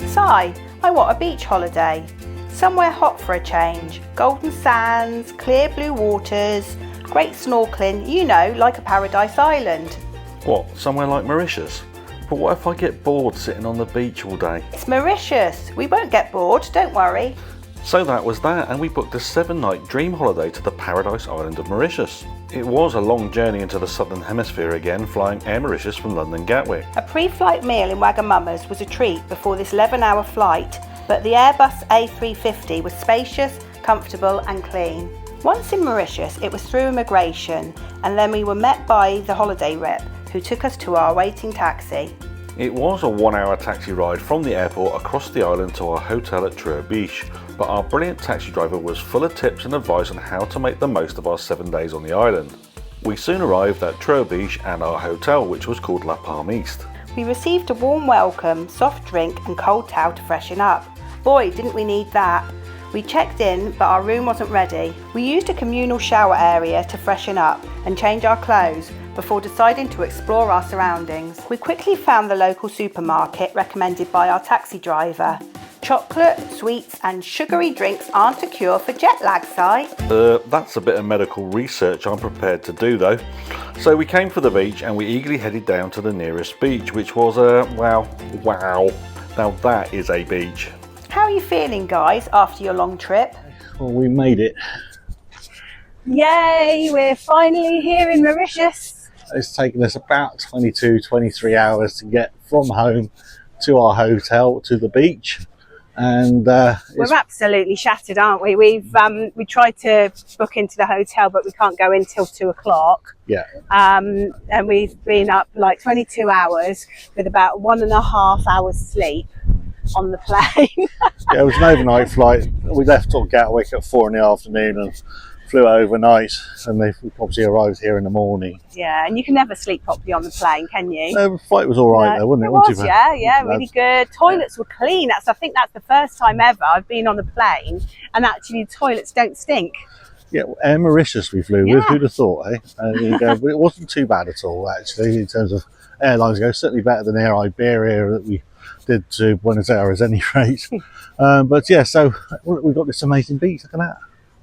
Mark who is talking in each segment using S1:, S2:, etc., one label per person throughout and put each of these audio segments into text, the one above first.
S1: Si, I want a beach holiday. Somewhere hot for a change. Golden sands, clear blue waters, great snorkelling, you know, like a paradise island.
S2: What, somewhere like Mauritius? But what if I get bored sitting on the beach all day?
S1: It's Mauritius. We won't get bored, don't worry.
S2: So that was that, and we booked a 7-night dream holiday to the paradise island of Mauritius. It was a long journey into the southern hemisphere again, flying Air Mauritius from London Gatwick.
S1: A pre-flight meal in Wagamama's was a treat before this 11-hour flight, but the Airbus A350 was spacious, comfortable and clean. Once in Mauritius, it was through immigration, and then we were met by the holiday rep, who took us to our waiting taxi.
S2: It was a 1-hour taxi ride from the airport across the island to our hotel at Trou, but our brilliant taxi driver was full of tips and advice on how to make the most of our 7 days on the island. We soon arrived at Trou and our hotel, which was called La Palme East.
S1: We received a warm welcome, soft drink and cold towel to freshen up. Boy, didn't we need that. We checked in, but our room wasn't ready. We used a communal shower area to freshen up and change our clothes before deciding to explore our surroundings. We quickly found the local supermarket recommended by our taxi driver. Chocolate, sweets and sugary drinks aren't a cure for jet lag, Si.
S2: That's a bit of medical research I'm prepared to do though. So we came for the beach and we eagerly headed down to the nearest beach, which was wow. Now that is a beach.
S1: How are you feeling, guys, after your long trip?
S3: Well, we made it.
S4: Yay, we're finally here in Mauritius.
S3: It's taken us about 23 hours to get from home to our hotel to the beach. And
S4: we're absolutely shattered, aren't we? We tried to book into the hotel, but we can't go in till 2 o'clock.
S3: Yeah.
S4: And we've been up like 22 hours with about 1.5 hours sleep on the plane.
S3: Yeah, it was an overnight flight. We left at Gatwick at 4 in the afternoon and flew overnight, and we obviously arrived here in the morning.
S4: Yeah, and you can never sleep properly on the plane, can you?
S3: The flight was all right though, wasn't it?
S4: It was, yeah, really good. Toilets were clean. I think that's the first time ever I've been on a plane and actually the toilets don't stink.
S3: Yeah, Air Mauritius we flew with. Who'd have thought, eh? But it wasn't too bad at all, actually, in terms of airlines go. Certainly better than Air Iberia that we did to Buenos Aires, any rate. But yeah, so we've got this amazing beach. Look at that.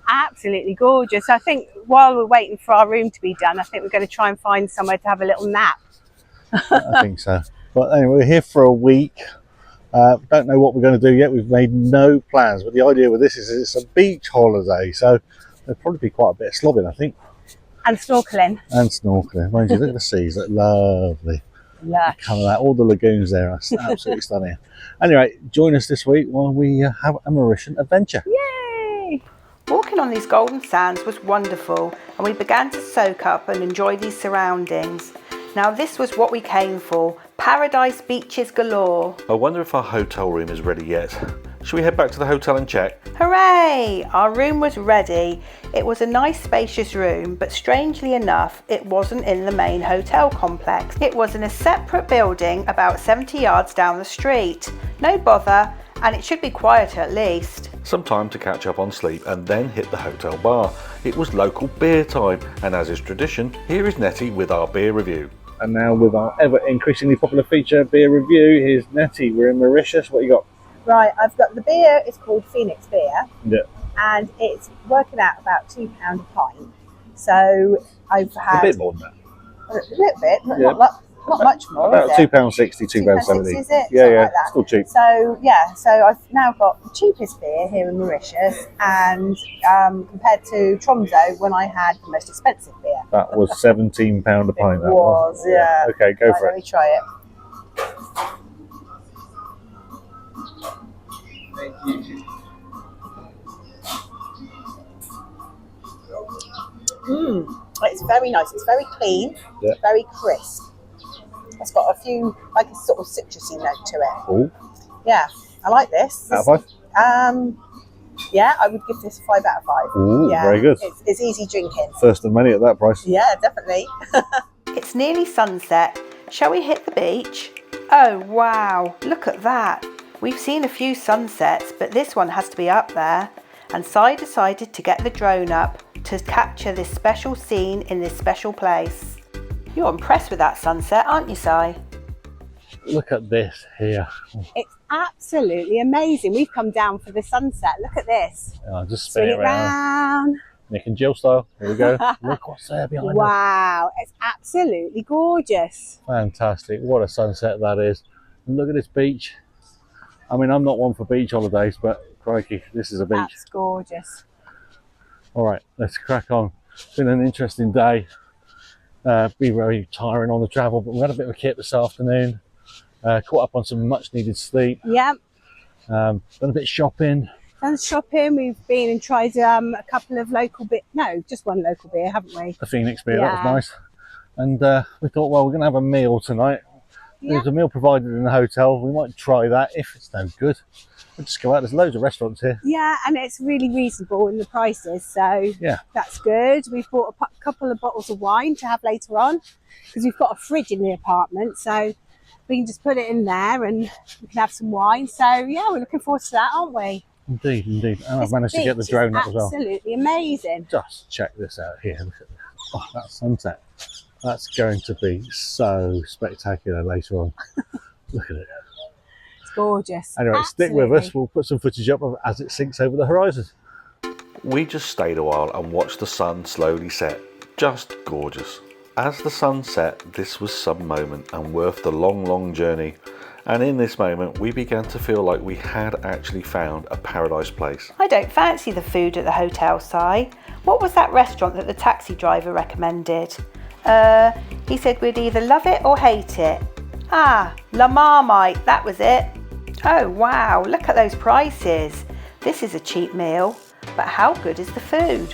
S4: Absolutely gorgeous. I think while we're waiting for our room to be done, I think we're going to try and find somewhere to have a little nap.
S3: I think so. But anyway, we're here for a week. Don't know what we're going to do yet. We've made no plans. But the idea with this is it's a beach holiday, so there'll probably be quite a bit of slobbing, I think.
S4: And snorkelling.
S3: And snorkelling. Mind you, look at the seas. Look lovely.
S4: Lush.
S3: Kind of that. All the lagoons there are absolutely stunning. Anyway, join us this week while we have a Mauritian adventure.
S4: Yay!
S1: Walking on these golden sands was wonderful, and we began to soak up and enjoy these surroundings. Now this was what we came for, paradise beaches galore.
S2: I wonder if our hotel room is ready yet. Should we head back to the hotel and check?
S1: Hooray! Our room was ready. It was a nice spacious room, but strangely enough, it wasn't in the main hotel complex. It was in a separate building about 70 yards down the street. No bother, and it should be quieter at least.
S2: Some time to catch up on sleep and then hit the hotel bar. It was local beer time, and as is tradition, here is Nettie with our beer review.
S3: And now with our ever increasingly popular feature, beer review, here's Nettie. We're in Mauritius. What you got?
S4: Right, I've got the beer. It's called Phoenix Beer.
S3: Yeah.
S4: And it's working out about £2 a pint. So I've had
S3: A bit more than that.
S4: a little bit,
S3: Yeah.
S4: not much more.
S3: About
S4: is it?
S3: £2.60, £2.70.
S4: Is it?
S3: Yeah,
S4: Something
S3: yeah.
S4: like that.
S3: Still cheap.
S4: So yeah, so I've now got the cheapest beer here in Mauritius, and compared to Tromso when I had the most expensive beer.
S3: That was £17 a pint. That
S4: was, yeah.
S3: Okay, go
S4: Right,
S3: for
S4: let
S3: it.
S4: me try it. It's very nice. It's very clean,
S3: Yeah.
S4: very crisp. It's got a few, like a sort of citrusy note to it.
S3: Oh,
S4: Yeah, I like this.
S3: out of 5?
S4: Yeah, I would give this 5 out of 5.
S3: Ooh,
S4: Yeah,
S3: very good.
S4: It's easy drinking.
S3: First of many at that price.
S4: Yeah, definitely.
S1: It's nearly sunset. Shall we hit the beach? Oh wow, look at that. We've seen a few sunsets, but this one has to be up there. And Si decided to get the drone up to capture this special scene in this special place. You're impressed with that sunset, aren't you, Si?
S3: look at this here.
S4: It's absolutely amazing. We've come down for the sunset. Look at this.
S3: I'll just spin
S4: Swing
S3: it around. Nick and Jill style. Here we go. Look what's there behind us.
S4: Wow, it's absolutely gorgeous.
S3: Fantastic. What a sunset that is. And look at this beach. I mean, I'm not one for beach holidays, but crikey, this is a beach.
S4: That's gorgeous.
S3: All right, let's crack on. It's been an interesting day. Be very tiring on the travel, but we had a bit of a kit this afternoon. Caught up on some much needed sleep.
S4: Yep.
S3: Done a bit of shopping.
S4: Done shopping. We've been and tried a couple of just one local beer, haven't we?
S3: The Phoenix beer, that was nice. And we thought, well, we're going to have a meal tonight.
S4: Yeah.
S3: There's a meal provided in the hotel. We might try that. If it's no good, we'll just go out. There's loads of restaurants here.
S4: Yeah, and it's really reasonable in the prices, so
S3: yeah,
S4: that's good. We've bought a couple of bottles of wine to have later on because we've got a fridge in the apartment, so we can just put it in there and we can have some wine. So yeah, we're looking forward to that, aren't we?
S3: Indeed, indeed. And I've managed to get the drone up as well.
S4: Absolutely amazing.
S3: Just check this out here. Look at this. Oh, that sunset. That's going to be so spectacular later on. Look at it.
S4: It's gorgeous.
S3: Anyway, stick with us. We'll put some footage up as it sinks over the horizon.
S2: We just stayed a while and watched the sun slowly set. Just gorgeous. As the sun set, this was some moment and worth the long journey. And in this moment, we began to feel like we had actually found a paradise place.
S1: I don't fancy the food at the hotel, Si. What was that restaurant that the taxi driver recommended? He said we'd either love it or hate it. Ah, La Marmite, that was it. Oh wow, look at those prices. This is a cheap meal, but how good is the food?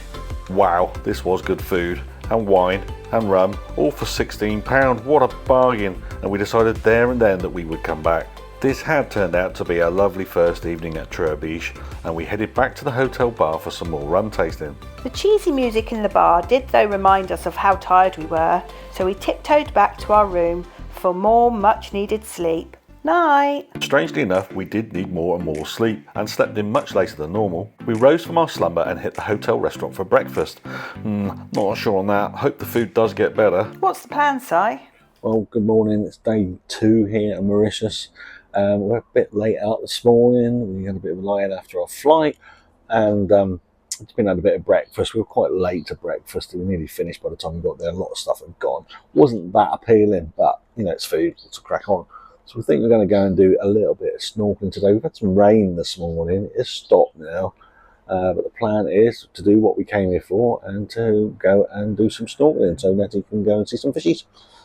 S2: Wow, this was good food. And wine and rum, all for £16. What a bargain. And we decided there and then that we would come back. This had turned out to be a lovely first evening at Trou, and we headed back to the hotel bar for some more rum tasting.
S1: The cheesy music in the bar did though remind us of how tired we were, so we tiptoed back to our room for more much needed sleep. Night.
S2: Strangely enough, we did need more and more sleep and slept in much later than normal. We rose from our slumber and hit the hotel restaurant for breakfast. Not sure on that. Hope the food does get better.
S1: What's the plan, Si?
S3: Well, good morning. It's day 2 here at Mauritius. We're a bit late out this morning. We had a bit of a lie-in after our flight, and it's been had a bit of breakfast. We were quite late to breakfast. We were nearly finished by the time we got there. A lot of stuff had gone. Wasn't that appealing, but you know, it's food. It's a crack on. So we think we're going to go and do a little bit of snorkeling today. We've had some rain this morning. It's stopped now, but the plan is to do what we came here for and to go and do some snorkeling. So Nettie can go and see some fishies.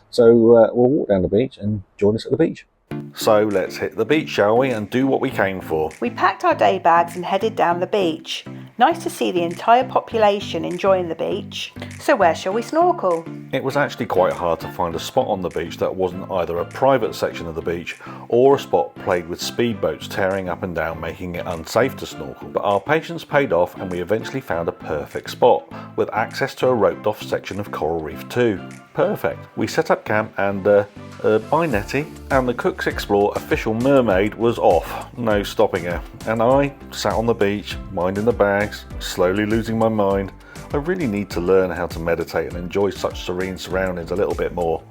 S3: So we'll walk down the beach and join us at the beach.
S2: So let's hit the beach, shall we, and do what we came for.
S1: We packed our day bags and headed down the beach. Nice to see the entire population enjoying the beach. So where shall we snorkel?
S2: It was actually quite hard to find a spot on the beach that wasn't either a private section of the beach or a spot plagued with speedboats tearing up and down, making it unsafe to snorkel. But our patience paid off and we eventually found a perfect spot with access to a roped off section of coral reef too. Perfect. We set up camp and bye Nettie, and the Cook's Explore official mermaid was off, no stopping her, and I sat on the beach minding the bags, slowly losing my mind. I really need to learn how to meditate and enjoy such serene surroundings a little bit more.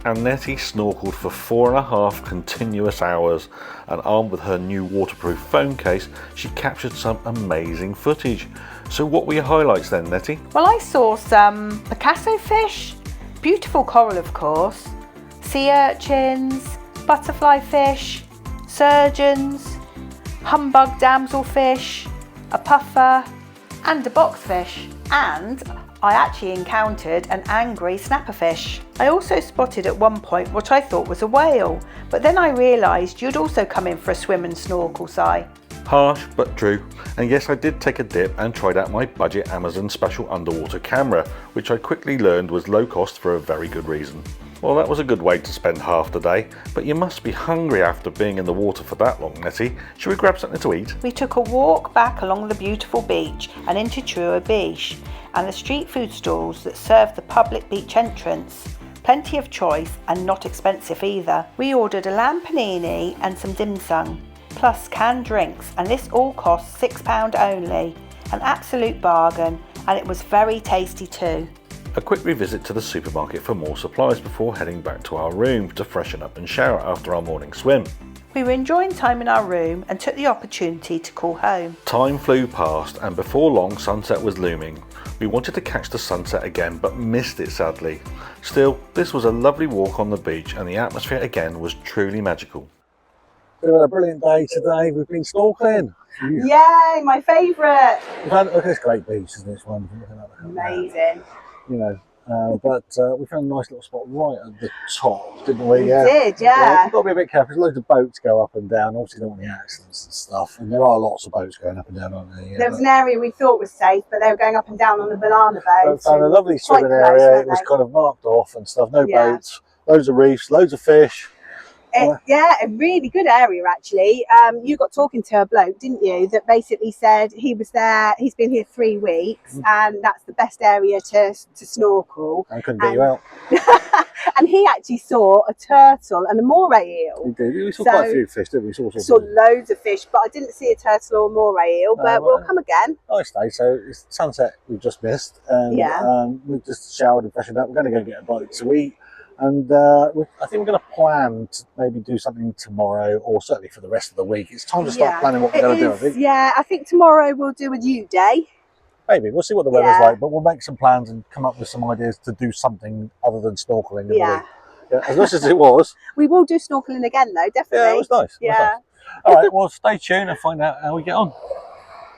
S2: And Nettie snorkeled for 4.5 continuous hours, and armed with her new waterproof phone case, she captured some amazing footage. So what were your highlights then, Nettie?
S1: Well, I saw some Picasso fish, beautiful coral of course, sea urchins, butterfly fish, surgeons, humbug damselfish, a puffer and a boxfish, and I actually encountered an angry snapperfish. I also spotted at one point what I thought was a whale, but then I realised you'd also come in for a swim and snorkel, Si.
S2: Harsh but true, and yes, I did take a dip and tried out my budget Amazon special underwater camera, which I quickly learned was low cost for a very good reason. Well, that was a good way to spend half the day, but you must be hungry after being in the water for that long, Nettie. Should we grab something to eat?
S1: We took a walk back along the beautiful beach and into Trou and the street food stalls that serve the public beach entrance. Plenty of choice and not expensive either. We ordered a lamb panini and some dim sum, plus canned drinks, and this all cost £6 only. An absolute bargain, and it was very tasty too.
S2: A quick revisit to the supermarket for more supplies before heading back to our room to freshen up and shower after our morning swim.
S1: We were enjoying time in our room and took the opportunity to call home.
S2: Time flew past and before long sunset was looming. We wanted to catch the sunset again but missed it sadly. Still, this was a lovely walk on the beach and the atmosphere again was truly magical.
S3: We've had a brilliant day today. We've been snorkelling.
S1: Yay, my favourite!
S3: We've had, look, it's a great beach, isn't it? It's wonderful.
S1: Amazing.
S3: You know, but we found a nice little spot right at the top, didn't we?
S1: We did, yeah.
S3: You've got to be a bit careful. There's loads of boats go up and down. Obviously, you don't want any accidents and stuff. And there are lots of boats going up and down, aren't there? Yeah,
S1: There was an area we thought was safe, but they were going up and down on the banana
S3: but
S1: boat.
S3: found a lovely swimming
S1: Quite close,
S3: area.
S1: weren't
S3: It was
S1: they?
S3: kind of marked off and stuff. No
S1: Yeah.
S3: boats, loads of reefs, loads of fish.
S1: Yeah, a really good area actually. You got talking to a bloke, didn't you, that basically said he was there, he's been here 3 weeks and that's the best area to snorkel.
S3: I couldn't get you out.
S1: And he actually saw a turtle and a moray eel.
S3: We did. We saw
S1: So-
S3: quite a few fish, didn't we? We saw
S1: Saw loads of fish, but I didn't see a turtle or a moray eel, but we'll
S3: right.
S1: come again.
S3: Nice day. So it's sunset we've just missed. And
S1: Yeah.
S3: we've just showered and freshened up. We're going to go get a bite to eat. And I think we're going to plan to maybe do something tomorrow or certainly for the rest of the week. It's time to start planning what we're going to do, I think.
S1: Yeah, I think tomorrow we'll do a U day.
S3: Maybe. We'll see what the weather's
S1: Yeah.
S3: like, but we'll make some plans and come up with some ideas to do something other than snorkelling in the
S1: Yeah.
S3: week. Yeah, as much as it was.
S1: We will do snorkeling again though, definitely.
S3: Yeah, it was nice. It was
S1: Yeah.
S3: nice. All right, well, stay tuned and find out how we get on.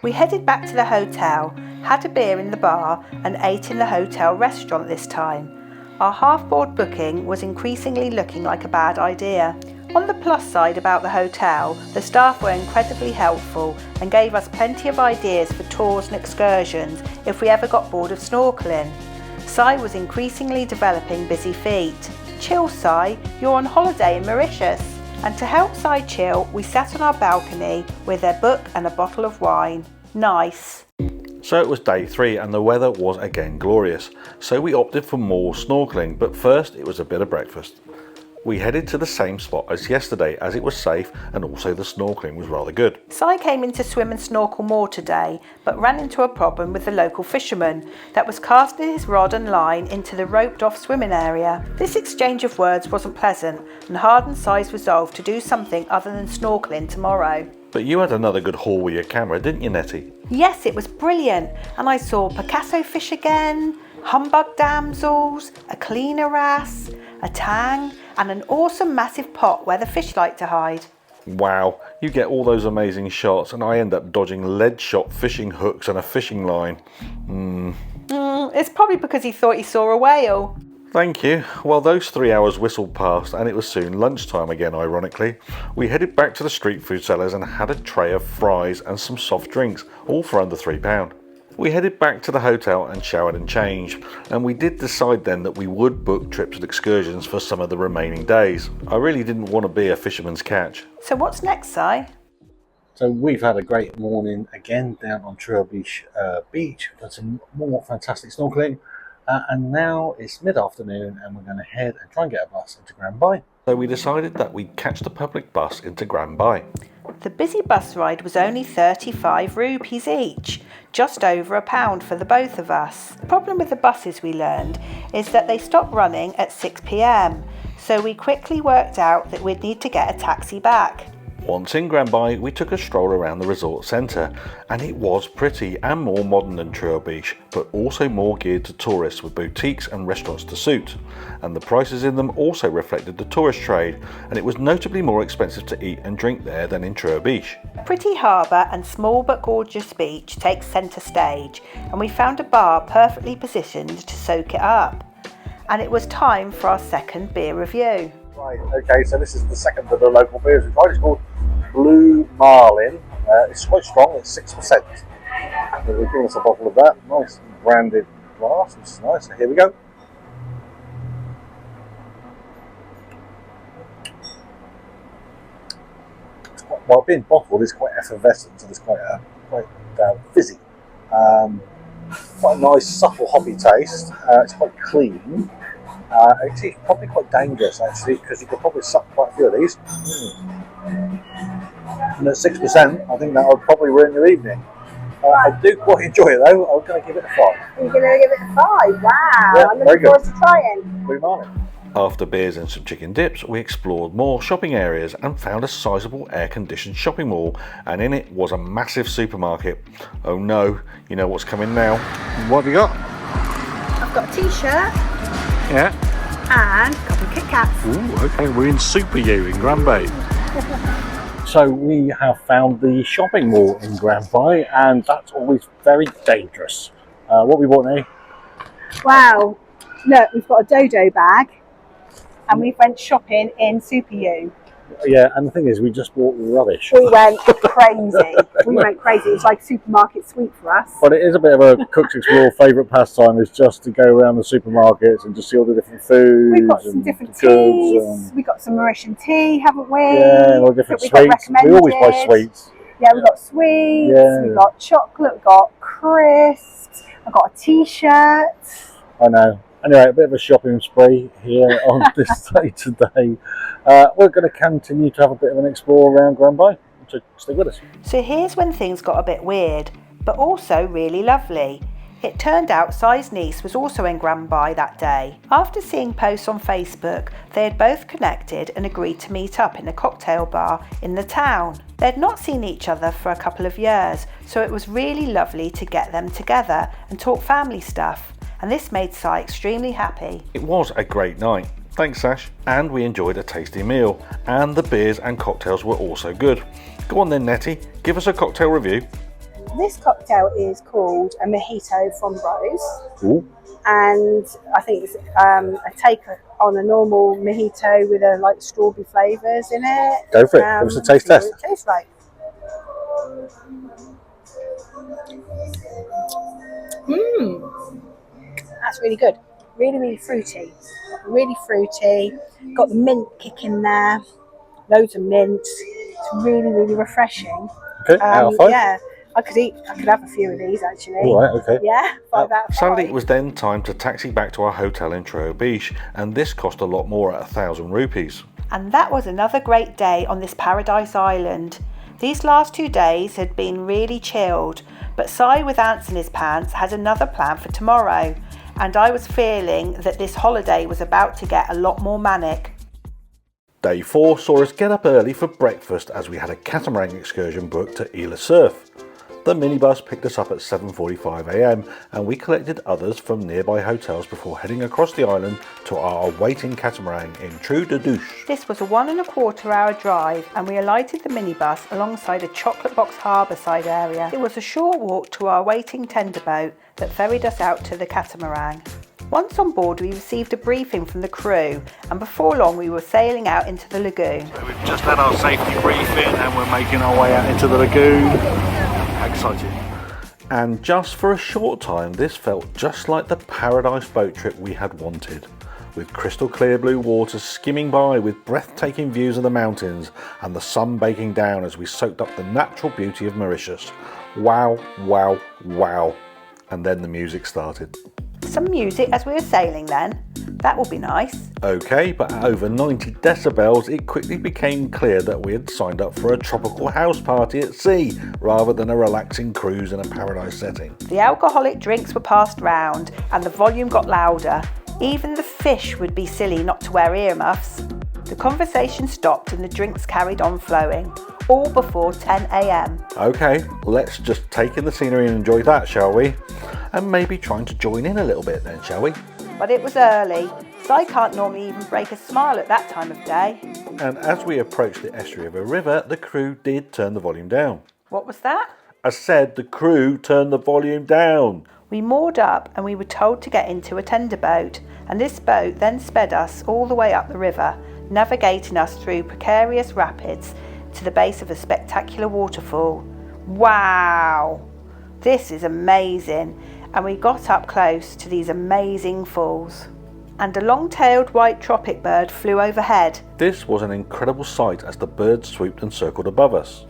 S1: We headed back to the hotel, had a beer in the bar and ate in the hotel restaurant this time. Our half-board booking was increasingly looking like a bad idea. On the plus side about the hotel, the staff were incredibly helpful and gave us plenty of ideas for tours and excursions if we ever got bored of snorkelling. Si was increasingly developing busy feet. Chill, Si, you're on holiday in Mauritius. And to help Si chill, we sat on our balcony with a book and a bottle of wine. Nice.
S2: So it was day 3 and the weather was again glorious, so we opted for more snorkelling, but first it was a bit of breakfast. We headed to the same spot as yesterday as it was safe and also the snorkelling was rather good.
S1: Si came in to swim and snorkel more today, but ran into a problem with the local fisherman that was casting his rod and line into the roped off swimming area. This exchange of words wasn't pleasant and hardened Si's resolve to do something other than snorkelling tomorrow.
S2: But you had another good haul with your camera, didn't you, Nettie?
S1: Yes, it was brilliant, and I saw Picasso fish again, humbug damsels, a cleaner wrasse, a tang, and an awesome massive pot where the fish like to hide.
S2: Wow, you get all those amazing shots and I end up dodging lead shot fishing hooks and a fishing line.
S1: It's probably because he thought he saw a whale.
S2: Thank you. Well, those 3 hours whistled past and it was soon lunchtime again, ironically. We headed back to the street food sellers and had a tray of fries and some soft drinks, all for under £3. We headed back to the hotel and showered and changed, and we did decide then that we would book trips and excursions for some of the remaining days. I really didn't want to be a fisherman's catch.
S1: So what's next, Si?
S3: So we've had a great morning again down on Trou Beach. We've done some more fantastic snorkelling. And now it's mid-afternoon and we're going to head and try and get a bus into Grand Baie.
S2: So we decided that we'd catch the public bus into Grand Baie.
S1: The busy bus ride was only 35 rupees each, just over £1 for the both of us. The problem with the buses, we learned, is that they stop running at 6 p.m, so we quickly worked out that we'd need to get a taxi back.
S2: Once in Grand Baie, we took a stroll around the resort centre, and it was pretty and more modern than Trou Beach, but also more geared to tourists with boutiques and restaurants to suit. And the prices in them also reflected the tourist trade, and it was notably more expensive to eat and drink there than in Trou Beach.
S1: A pretty harbour and small but gorgeous beach takes centre stage, and we found a bar perfectly positioned to soak it up. And it was time for our second beer review.
S3: Right, okay, so this is the second of the local beers we've tried. It's called Blue Marlin. It's quite strong, it's 6%. So they've given us a bottle of that. Nice branded glass, which is nice. So here we go. It's quite, well, being bottled is quite effervescent, so it's quite fizzy. Quite a nice, subtle hoppy taste. It's quite clean. It's probably quite dangerous actually, because you could probably suck quite a few of these. And at 6%, I think that would probably ruin your evening. I do quite enjoy it though. I'm going to give it a 5.
S4: You're going to give it a 5? Wow.
S3: Yeah,
S4: I'm
S3: very
S4: looking forward to trying.
S3: Blue Marlin.
S2: After beers and some chicken dips, we explored more shopping areas and found a sizable air-conditioned shopping mall, and in it was a massive supermarket. Oh no, you know what's coming now.
S3: What have you got?
S4: I've got a t-shirt
S3: Yeah.
S4: and a couple of Kit Kats.
S3: Ooh, okay, we're in Super U in Grand Baie. So we have found the shopping mall in Grand Baie, and that's always very dangerous. What we bought now?
S4: Wow. Look, we've got a dodo bag and we went shopping in Super U.
S3: Yeah, and the thing is, we just bought rubbish.
S4: We went crazy. We went crazy. It was like supermarket sweep for us.
S3: But it is a bit of a Cook's Explore favourite pastime, is just to go around the supermarkets and just see all the different foods.
S4: We've got some different teas. We've got some Mauritian tea, haven't we?
S3: Yeah, all different sweets. We always buy sweets.
S4: Yeah, we've got sweets.
S3: Yeah.
S4: We've got chocolate. We've got crisps. I've got a t-shirt.
S3: I know. Anyway, a bit of a shopping spree here on this day today. We're going to continue to have a bit of an explore around Grand Baie, so stay with us.
S1: So here's when things got a bit weird, but also really lovely. It turned out Si's niece was also in Grand Baie that day. After seeing posts on Facebook, they had both connected and agreed to meet up in a cocktail bar in the town. They had not seen each other for a couple of years, so it was really lovely to get them together and talk family stuff. And this made Si extremely happy.
S2: It was a great night. Thanks, Sash. And we enjoyed a tasty meal, and the beers and cocktails were also good. Go on then, Nettie, give us a cocktail review.
S4: This cocktail is called a mojito from Rose.
S3: Ooh.
S4: And I think it's a take on a normal mojito with a like strawberry flavours in it.
S3: Go for it. Give us a taste test.
S4: What it tastes like. That's really good. Really, really fruity. Really fruity. Got the mint kick in there. Loads of mint. It's really, really refreshing.
S3: Okay, out of 5?
S4: Yeah, I could have a few of these actually.
S3: All right, okay.
S4: Yeah, 5 out of 5.
S2: Sadly, it was then time to taxi back to our hotel in Trou, and this cost a lot more at 1,000 rupees.
S1: And that was another great day on this paradise island. These last 2 days had been really chilled, but Si with ants in his pants had another plan for tomorrow, and I was feeling that this holiday was about to get a lot more manic.
S2: Day 4 saw us get up early for breakfast as we had a catamaran excursion booked to Cerfs. The minibus picked us up at 7:45 a.m. and we collected others from nearby hotels before heading across the island to our awaiting catamaran in Trou.
S1: This was a 1.25 hour drive and we alighted the minibus alongside a chocolate box harbour side area. It was a short walk to our waiting tender boat that ferried us out to the catamaran. Once on board, we received a briefing from the crew, and before long we were sailing out into the lagoon.
S3: So we've just had our safety briefing and we're making our way out into the lagoon. Excited.
S2: And just for a short time, this felt just like the paradise boat trip we had wanted, with crystal clear blue waters skimming by with breathtaking views of the mountains and the sun baking down as we soaked up the natural beauty of Mauritius. Wow, wow, wow. And then the music started.
S1: Some music as we were sailing then. That will be nice.
S2: Okay, but at over 90 decibels, it quickly became clear that we had signed up for a tropical house party at sea, rather than a relaxing cruise in a paradise setting.
S1: The alcoholic drinks were passed round and the volume got louder. Even the fish would be silly not to wear earmuffs. The conversation stopped and the drinks carried on flowing, all before 10 a.m.
S2: Okay, let's just take in the scenery and enjoy that, shall we? And maybe trying to join in a little bit then, shall we?
S1: But it was early, so I can't normally even break a smile at that time of day.
S2: And as we approached the estuary of a river, the crew did turn the volume down.
S1: What was that?
S2: I said the crew turned the volume down.
S1: We moored up and we were told to get into a tender boat, and this boat then sped us all the way up the river, navigating us through precarious rapids to the base of a spectacular waterfall. Wow! This is amazing, and we got up close to these amazing falls. And a long-tailed white tropic bird flew overhead.
S2: This was an incredible sight as the bird swooped and circled above us.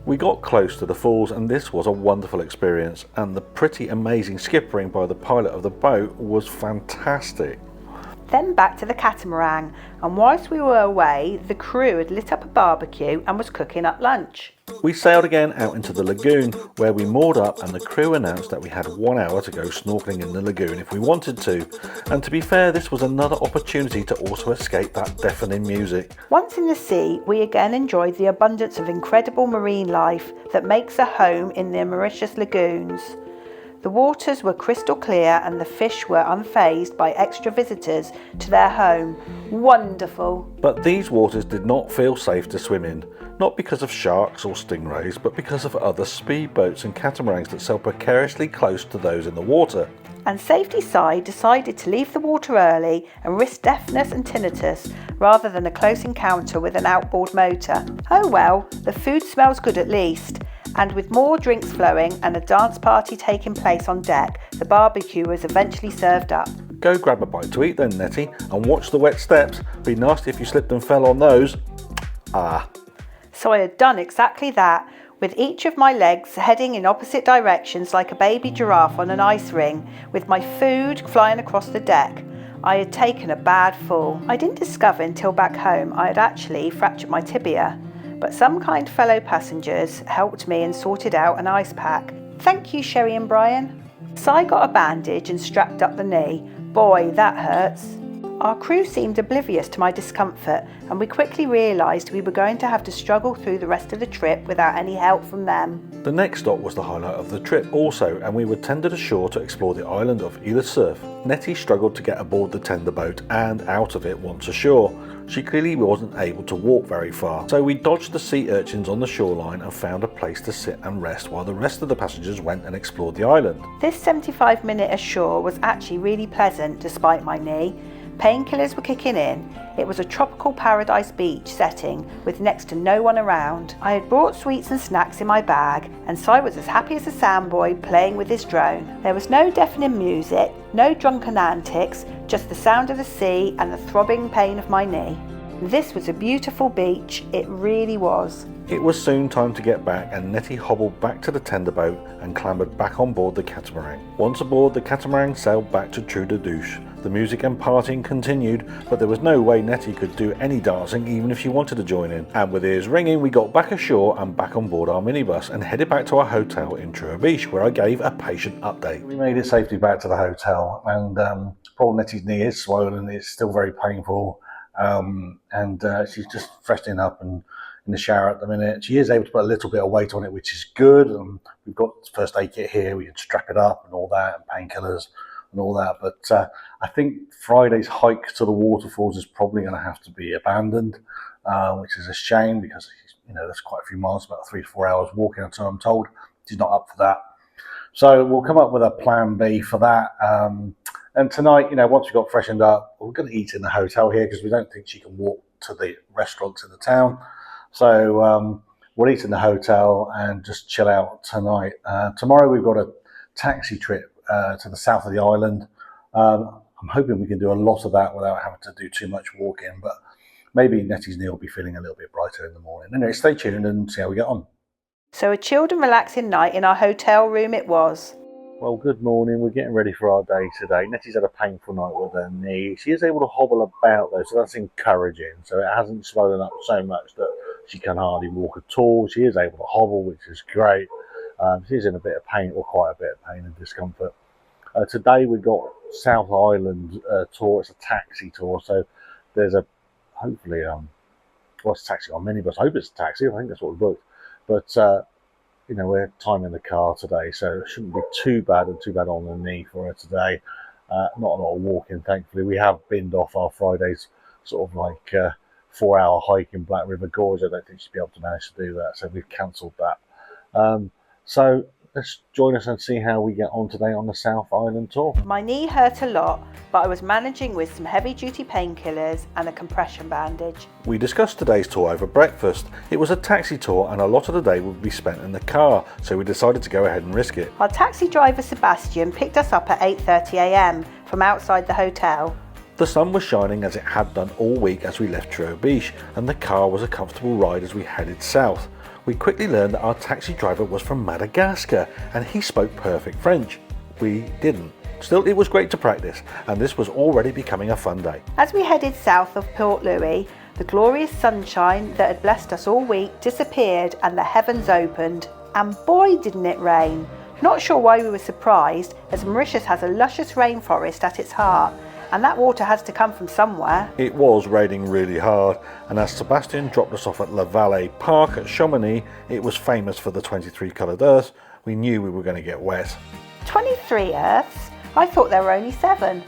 S2: We got close to the falls and this was a wonderful experience, and the pretty amazing skippering by the pilot of the boat was fantastic.
S1: Then back to the catamaran, and whilst we were away, the crew had lit up a barbecue and was cooking up lunch.
S2: We sailed again out into the lagoon, where we moored up, and the crew announced that we had 1 hour to go snorkelling in the lagoon if we wanted to. And to be fair, this was another opportunity to also escape that deafening music.
S1: Once in the sea, we again enjoyed the abundance of incredible marine life that makes a home in the Mauritius lagoons. The waters were crystal clear and the fish were unfazed by extra visitors to their home. Wonderful!
S2: But these waters did not feel safe to swim in, not because of sharks or stingrays, but because of other speedboats and catamarans that sail precariously close to those in the water.
S1: And Safety Side decided to leave the water early and risk deafness and tinnitus rather than a close encounter with an outboard motor. Oh well, the food smells good at least. And with more drinks flowing and a dance party taking place on deck, the barbecue was eventually served up.
S2: Go grab a bite to eat then, Nettie, and watch the wet steps. Be nasty if you slipped and fell on those. Ah.
S1: So I had done exactly that, with each of my legs heading in opposite directions like a baby giraffe on an ice ring, with my food flying across the deck. I had taken a bad fall. I didn't discover until back home I had actually fractured my tibia, but some kind fellow passengers helped me and sorted out an ice pack. Thank you, Sherry and Brian. So I got a bandage and strapped up the knee. Boy, that hurts. Our crew seemed oblivious to my discomfort, and we quickly realised we were going to have to struggle through the rest of the trip without any help from them.
S2: The next stop was the highlight of the trip also, and we were tendered ashore to explore the island of Cerfs. Nettie struggled to get aboard the tender boat and out of it once ashore. She clearly wasn't able to walk very far, so we dodged the sea urchins on the shoreline and found a place to sit and rest while the rest of the passengers went and explored the island.
S1: This 75-minute ashore was actually really pleasant despite my knee. Painkillers were kicking in. It was a tropical paradise beach setting with next to no one around. I had brought sweets and snacks in my bag, and so I was as happy as a sandboy playing with his drone. There was no deafening music, no drunken antics, just the sound of the sea and the throbbing pain of my knee. This was a beautiful beach, it really was.
S2: It was soon time to get back, and Nettie hobbled back to the tender boat and clambered back on board the catamaran. Once aboard, the catamaran sailed back to Trou. The music and partying continued, but there was no way Nettie could do any dancing even if she wanted to join in. And with ears ringing, we got back ashore and back on board our minibus and headed back to our hotel in Trou, where I gave a patient update. We made it safely back to the hotel, and poor Nettie's knee is swollen. It's still very painful, and she's just freshening up and in the shower at the minute. She is able to put a little bit of weight on it, which is good. We've got first aid kit here. We can strap it up and all that, and painkillers and all that. But I think Friday's hike to the waterfalls is probably going to have to be abandoned, which is a shame because, you know, that's quite a few miles, about 3 to 4 hours walking until I'm told. She's not up for that. So we'll come up with a plan B for that. And tonight, you know, once we've got freshened up, we're going to eat in the hotel here because we don't think she can walk to the restaurants in the town. So we'll eat in the hotel and just chill out tonight. Tomorrow we've got a taxi trip to the south of the island. I'm hoping we can do a lot of that without having to do too much walking, but maybe Nettie's knee will be feeling a little bit brighter in the morning. Anyway, stay tuned and see how we get on.
S1: So a chilled and relaxing night in our hotel room it was.
S3: Well, good morning. We're getting ready for our day today. Nettie's had a painful night with her knee. She is able to hobble about though, so that's encouraging. So it hasn't swollen up so much that she can hardly walk at all. She is able to hobble, which is great. She's in a bit of pain, or quite a bit of pain and discomfort. Today we've got South Island tour. It's a taxi tour, so there's a hopefully it's a taxi on minibus. I hope it's a taxi. I think that's what we booked. But you know, we're timing the car today, so it shouldn't be too bad on the knee for her today. Not a lot of walking, thankfully. We have binned off our Friday's sort of like 4-hour hike in Black River Gorges. I don't think she'll be able to manage to do that, so we've cancelled that. So let's join us and see how we get on today on the South Island tour.
S1: My knee hurt a lot, but I was managing with some heavy-duty painkillers and a compression bandage.
S2: We discussed today's tour over breakfast. It was a taxi tour and a lot of the day would be spent in the car, so we decided to go ahead and risk it.
S1: Our taxi driver Sebastian picked us up at 8:30 a.m. from outside the hotel.
S2: The sun was shining as it had done all week as we left Trou, and the car was a comfortable ride as we headed south. We quickly learned that our taxi driver was from Madagascar and he spoke perfect French. We didn't. Still, it was great to practice, and this was already becoming a fun day.
S1: As we headed south of Port Louis, the glorious sunshine that had blessed us all week disappeared and the heavens opened. And boy, didn't it rain! Not sure why we were surprised, as Mauritius has a luscious rainforest at its heart, and that water has to come from somewhere.
S2: It was raining really hard, and as Sebastian dropped us off at Vallée Park at Chamonix, it was famous for the 23 coloured earths, we knew we were going to get wet.
S1: 23 earths? I thought there were only 7.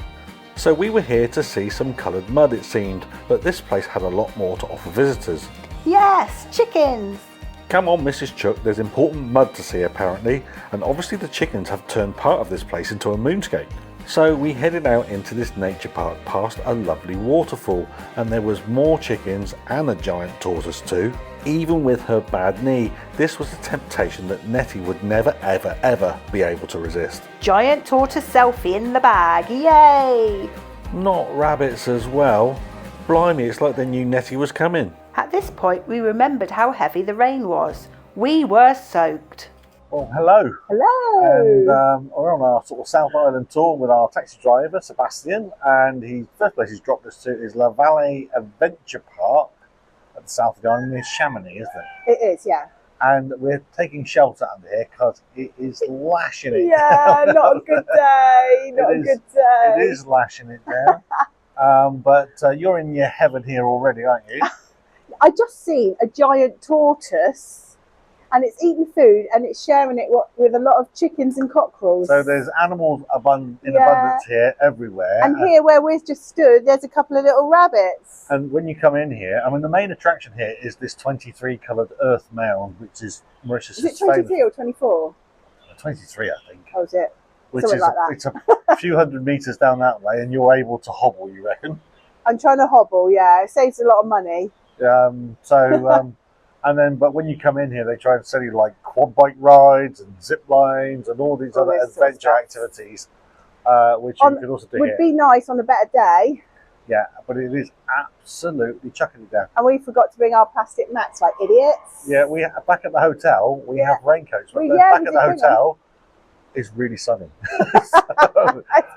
S2: So we were here to see some coloured mud, it seemed, but this place had a lot more to offer visitors.
S1: Yes, chickens!
S2: Come on, Mrs. Chuck, there's important mud to see apparently, and obviously the chickens have turned part of this place into a moonscape. So we headed out into this nature park past a lovely waterfall, and there was more chickens and a giant tortoise too. Even with her bad knee, this was a temptation that Nettie would never ever ever be able to resist.
S1: Giant tortoise selfie in the bag, yay!
S2: Not rabbits as well. Blimey, it's like they knew Nettie was coming.
S1: At this point we remembered how heavy the rain was. We were soaked.
S3: Well, hello.
S4: Hello.
S3: And we're on our sort of South Island tour with our taxi driver, Sebastian, and the first place he's dropped us to is La Vallée Adventure Park at the south of the island near Chamonix, isn't it?
S4: It is, yeah.
S3: And we're taking shelter under here because it is lashing it.
S4: Yeah, not a good day. Not a good day.
S3: It is lashing it down. But you're in your heaven here already, aren't you?
S4: I just seen a giant tortoise, and it's eating food, and it's sharing it with a lot of chickens and cockerels.
S3: So there's animals in abundance here, everywhere.
S4: And here where we've just stood, there's a couple of little rabbits.
S3: And when you come in here, I mean, the main attraction here is this 23 coloured earth mound, which is Mauritius'
S4: Is it 23 or 24?
S3: 23, I think.
S4: Oh, is it?
S3: Which
S4: Something
S3: is
S4: like that.
S3: it's a few hundred metres down that way, and you're able to hobble, you reckon?
S4: I'm trying to hobble, yeah. It saves a lot of money.
S3: But when you come in here, they try and sell you like quad bike rides and zip lines and all these other adventure activities, which you could also do here.
S4: Would be nice on a better day.
S3: Yeah, but it is absolutely chucking it down.
S4: And we forgot to bring our plastic mats like idiots.
S3: Yeah, back at the hotel, we have raincoats. But back at the hotel, it's really sunny.
S4: It's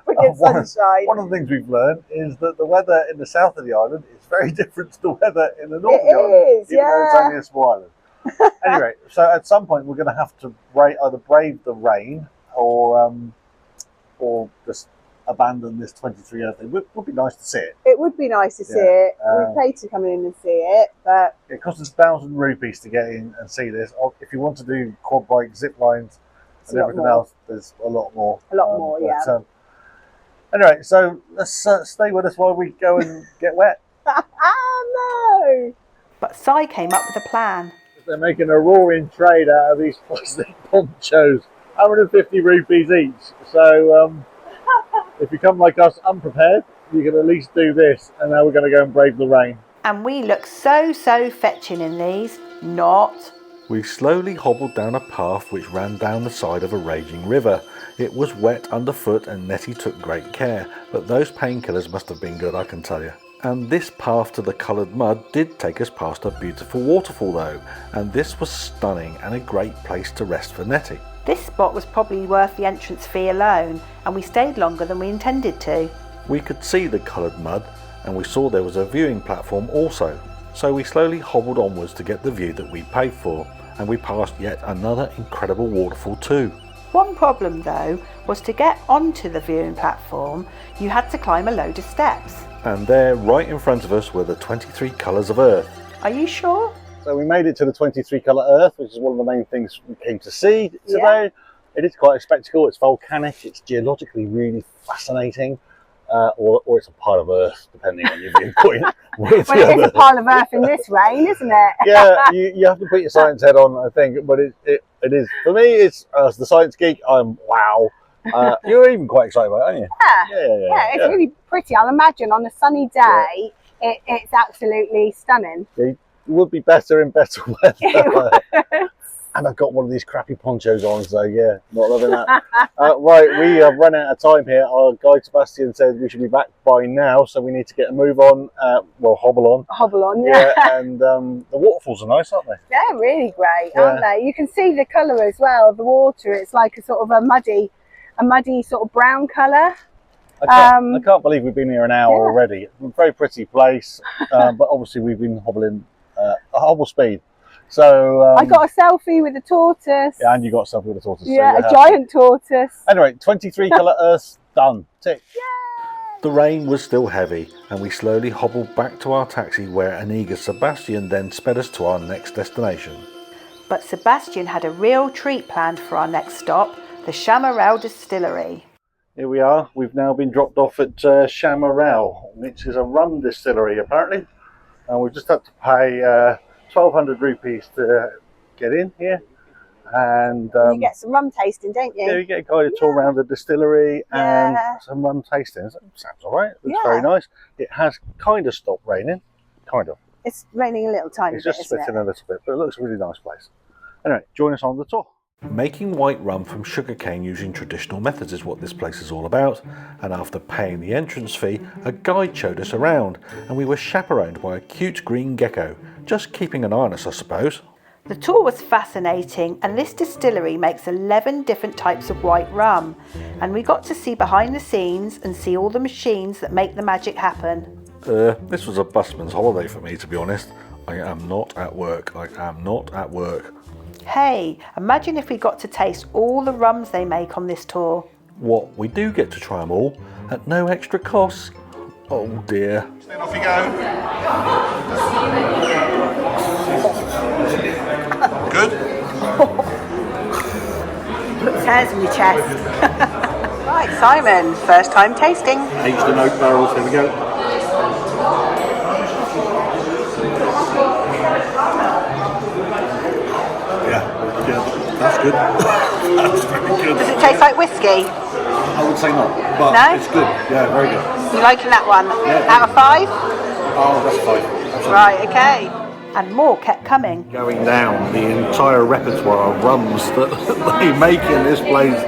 S4: brilliant sunshine.
S3: One of the things we've learned is that the weather in the south of the island is very different to the weather in the north of the island. Even though it's only a small island. Anyway, so at some point we're going to have to either brave the rain or just abandon this 23 earth thing. It would be nice to see it.
S4: It would be nice to see it. We paid to come in and see it, but
S3: it costs us 1,000 rupees to get in and see this. If you want to do quad bike, zip lines, and everything else, there's a lot more.
S4: Yeah.
S3: Anyway, so let's stay with us while we go and get wet.
S4: No!
S1: But Si came up with a plan.
S3: They're making a roaring trade out of these plastic ponchos, 150 rupees each. So if you come like us unprepared, you can at least do this, and now we're going to go and brave the rain.
S1: And we look so fetching in these. Not.
S2: We slowly hobbled down a path which ran down the side of a raging river. It was wet underfoot and Nettie took great care, but those painkillers must have been good, I can tell you. And this path to the coloured mud did take us past a beautiful waterfall though, and this was stunning and a great place to rest for Nettie.
S1: This spot was probably worth the entrance fee alone, and we stayed longer than we intended to.
S2: We could see the coloured mud, and we saw there was a viewing platform also, so we slowly hobbled onwards to get the view that we paid for, and we passed yet another incredible waterfall too.
S1: One problem though was to get onto the viewing platform, you had to climb a load of steps.
S2: And there, right in front of us, were the 23 colours of Earth.
S1: Are you sure?
S3: So we made it to the 23 colour Earth, which is one of the main things we came to see today. Yeah. It is quite a spectacle. It's volcanic. It's geologically really fascinating. Or it's a pile of Earth, depending on your viewpoint.
S4: Well, it is a pile of Earth in this rain, isn't it?
S3: Yeah, you have to put your science head on, I think. But it is, for me, it's as the science geek, I'm wow. You're even quite excited about it, aren't you?
S4: Yeah, it's really pretty. I'll imagine on a sunny day, it's absolutely stunning.
S3: It would be better in better weather. And I've got one of these crappy ponchos on, so yeah, not loving that. Right, we have run out of time here. Our guide Sebastian said we should be back by now, so we need to get a move on. Hobble on.
S4: Hobble on, yeah.
S3: And the waterfalls are nice, aren't they?
S4: They're really great, aren't they? You can see the colour as well of the water. It's like a sort of a muddy a muddy sort of brown colour.
S3: I can't believe we've been here an hour already. It's a very pretty place, but obviously we've been hobbling a hobble speed. So
S4: I got a selfie with a tortoise.
S3: Yeah, and you got something with a tortoise.
S4: Yeah,
S3: so
S4: a giant tortoise.
S3: Anyway, 23 colour Earths done. Tick.
S2: The rain was still heavy, and we slowly hobbled back to our taxi, where an eager Sebastian then sped us to our next destination.
S1: But Sebastian had a real treat planned for our next stop, the Chamarel distillery.
S3: Here we are. We've now been dropped off at Chamarel, which is a rum distillery apparently, and we've just had to pay 1,200 rupees to get in here. And
S4: you get some rum tasting, don't you?
S3: Yeah, you get a guided tour around the distillery and some rum tasting. Sounds all right. Looks very nice. It has kind of stopped raining, kind of.
S4: It's raining a little tiny bit.
S3: It's just spitting a little bit, but it looks a really nice place. Anyway, join us on the tour.
S2: Making white rum from sugarcane using traditional methods is what this place is all about, and after paying the entrance fee, a guide showed us around, and we were chaperoned by a cute green gecko, just keeping an eye on us, I suppose.
S1: The tour was fascinating, and this distillery makes 11 different types of white rum, and we got to see behind the scenes and see all the machines that make the magic happen.
S2: This was a busman's holiday for me, to be honest. I am not at work.
S1: Hey, imagine if we got to taste all the rums they make on this tour.
S2: What, we do get to try them all at no extra cost? Oh dear.
S5: Then off you go. Good?
S1: Put hairs in your chest. Right, Simon, first time tasting.
S3: Aged in oak barrels, here we go. Yeah, that's good. That's very good.
S1: Does it taste like whiskey?
S3: I would say not, but
S1: No?
S3: it's good. Yeah, very good.
S1: You liking that one?
S3: Yeah.
S1: Out of 5?
S3: Oh, that's fine. Absolutely.
S1: Right, okay. And more kept coming.
S3: Going down the entire repertoire of rums that they make in this place.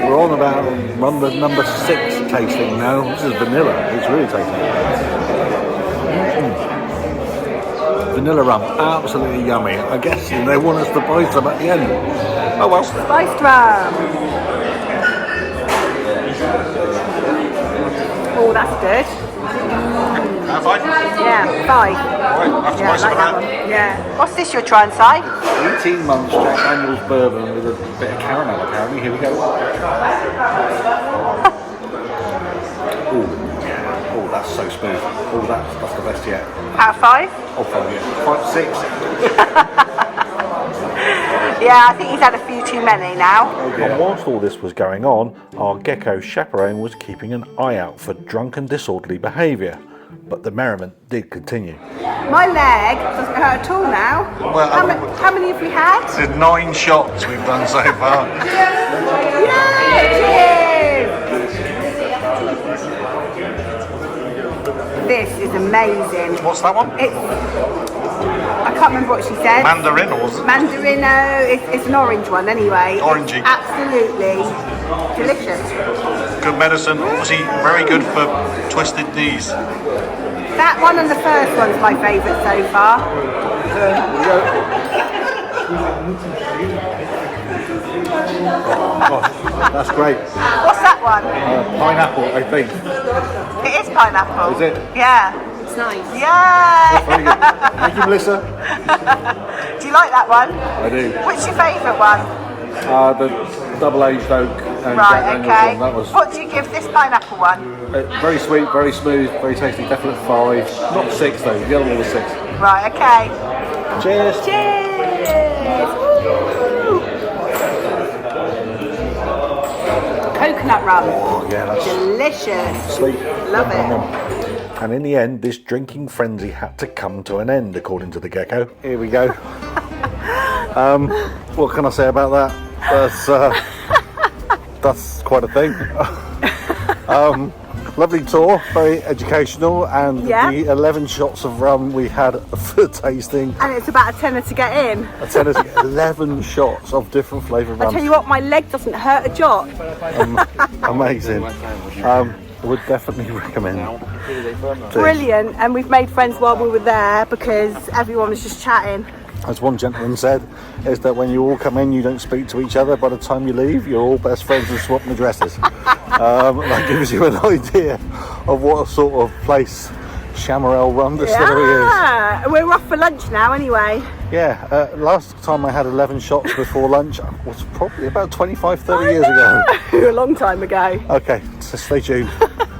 S3: We're on about rum number 6 tasting now. This is vanilla. It's really tasty. Vanilla rum, absolutely yummy. I guess they want us to buy some at the end. Oh well.
S1: Spiced rum. Oh, that's good.
S5: Have I?
S1: Yeah, 5.
S5: Right, that's
S1: Yeah, I
S5: nice
S1: like
S5: of
S1: that
S5: that.
S1: one. Yeah. What's this you're trying, Si?
S3: 18 months Jack Daniels bourbon with a bit of caramel apparently. Here we go. Oh, that's so smooth. Oh, that's the best yet.
S1: Out of 5?
S3: Oh, 5, yeah. 5, 6.
S1: Yeah, I think he's had a few too many now.
S2: And whilst all this was going on, our gecko chaperone was keeping an eye out for drunken disorderly behaviour. But the merriment did continue.
S1: My leg doesn't hurt at all now.
S5: Well,
S1: how many have we had?
S5: There's 9 shots we've done so far.
S1: This is amazing.
S5: What's that one?
S1: I can't remember what she said.
S5: Mandarin or was it?
S1: Mandarino. It's an orange one anyway.
S5: Orangey.
S1: It's absolutely delicious.
S5: Good medicine. Obviously very good for twisted knees.
S1: That one and the first one's my favourite so far.
S3: That's great.
S1: What's that one?
S3: Pineapple, I think.
S1: It is pineapple.
S3: Is it?
S1: Yeah.
S4: It's nice.
S1: Yeah.
S3: Very good. Thank you, Melissa.
S1: Do you like that one?
S3: I do.
S1: What's your favourite one?
S3: The double-aged oak and Jack
S1: Right,
S3: Daniels
S1: okay.
S3: one. That was
S1: What do you give this pineapple one?
S3: very sweet, very smooth, very tasty. Definite 5. Not 6 though. The other one was 6.
S1: Right, okay.
S3: Cheers.
S1: Cheers! Woo! Coconut rum.
S3: Oh yeah, that's
S1: Delicious.
S3: sweet.
S1: Love it.
S2: And in the end, this drinking frenzy had to come to an end, according to the gecko.
S3: Here we go. What can I say about that? That's quite a thing. Lovely tour, very educational, and
S1: Yeah.
S3: the 11 shots of rum we had for tasting.
S1: And it's about a tenner to get in.
S3: I tell you, 11 shots of different flavoured
S1: I
S3: rum.
S1: tell you what, my leg doesn't hurt a jot.
S3: Amazing. Would definitely recommend.
S1: Brilliant. And we've made friends while we were there because everyone was just chatting.
S3: as one gentleman said, is that when you all come in, you don't speak to each other. By the time you leave, you're all best friends and swapping addresses. That gives you an idea of what sort of place Chamarel Rum Distillery is.
S4: Yeah, we're off for lunch now anyway.
S3: Yeah, last time I had 11 shots before lunch was probably about 25-30 years ago.
S4: A long time ago.
S3: Okay, so stay tuned.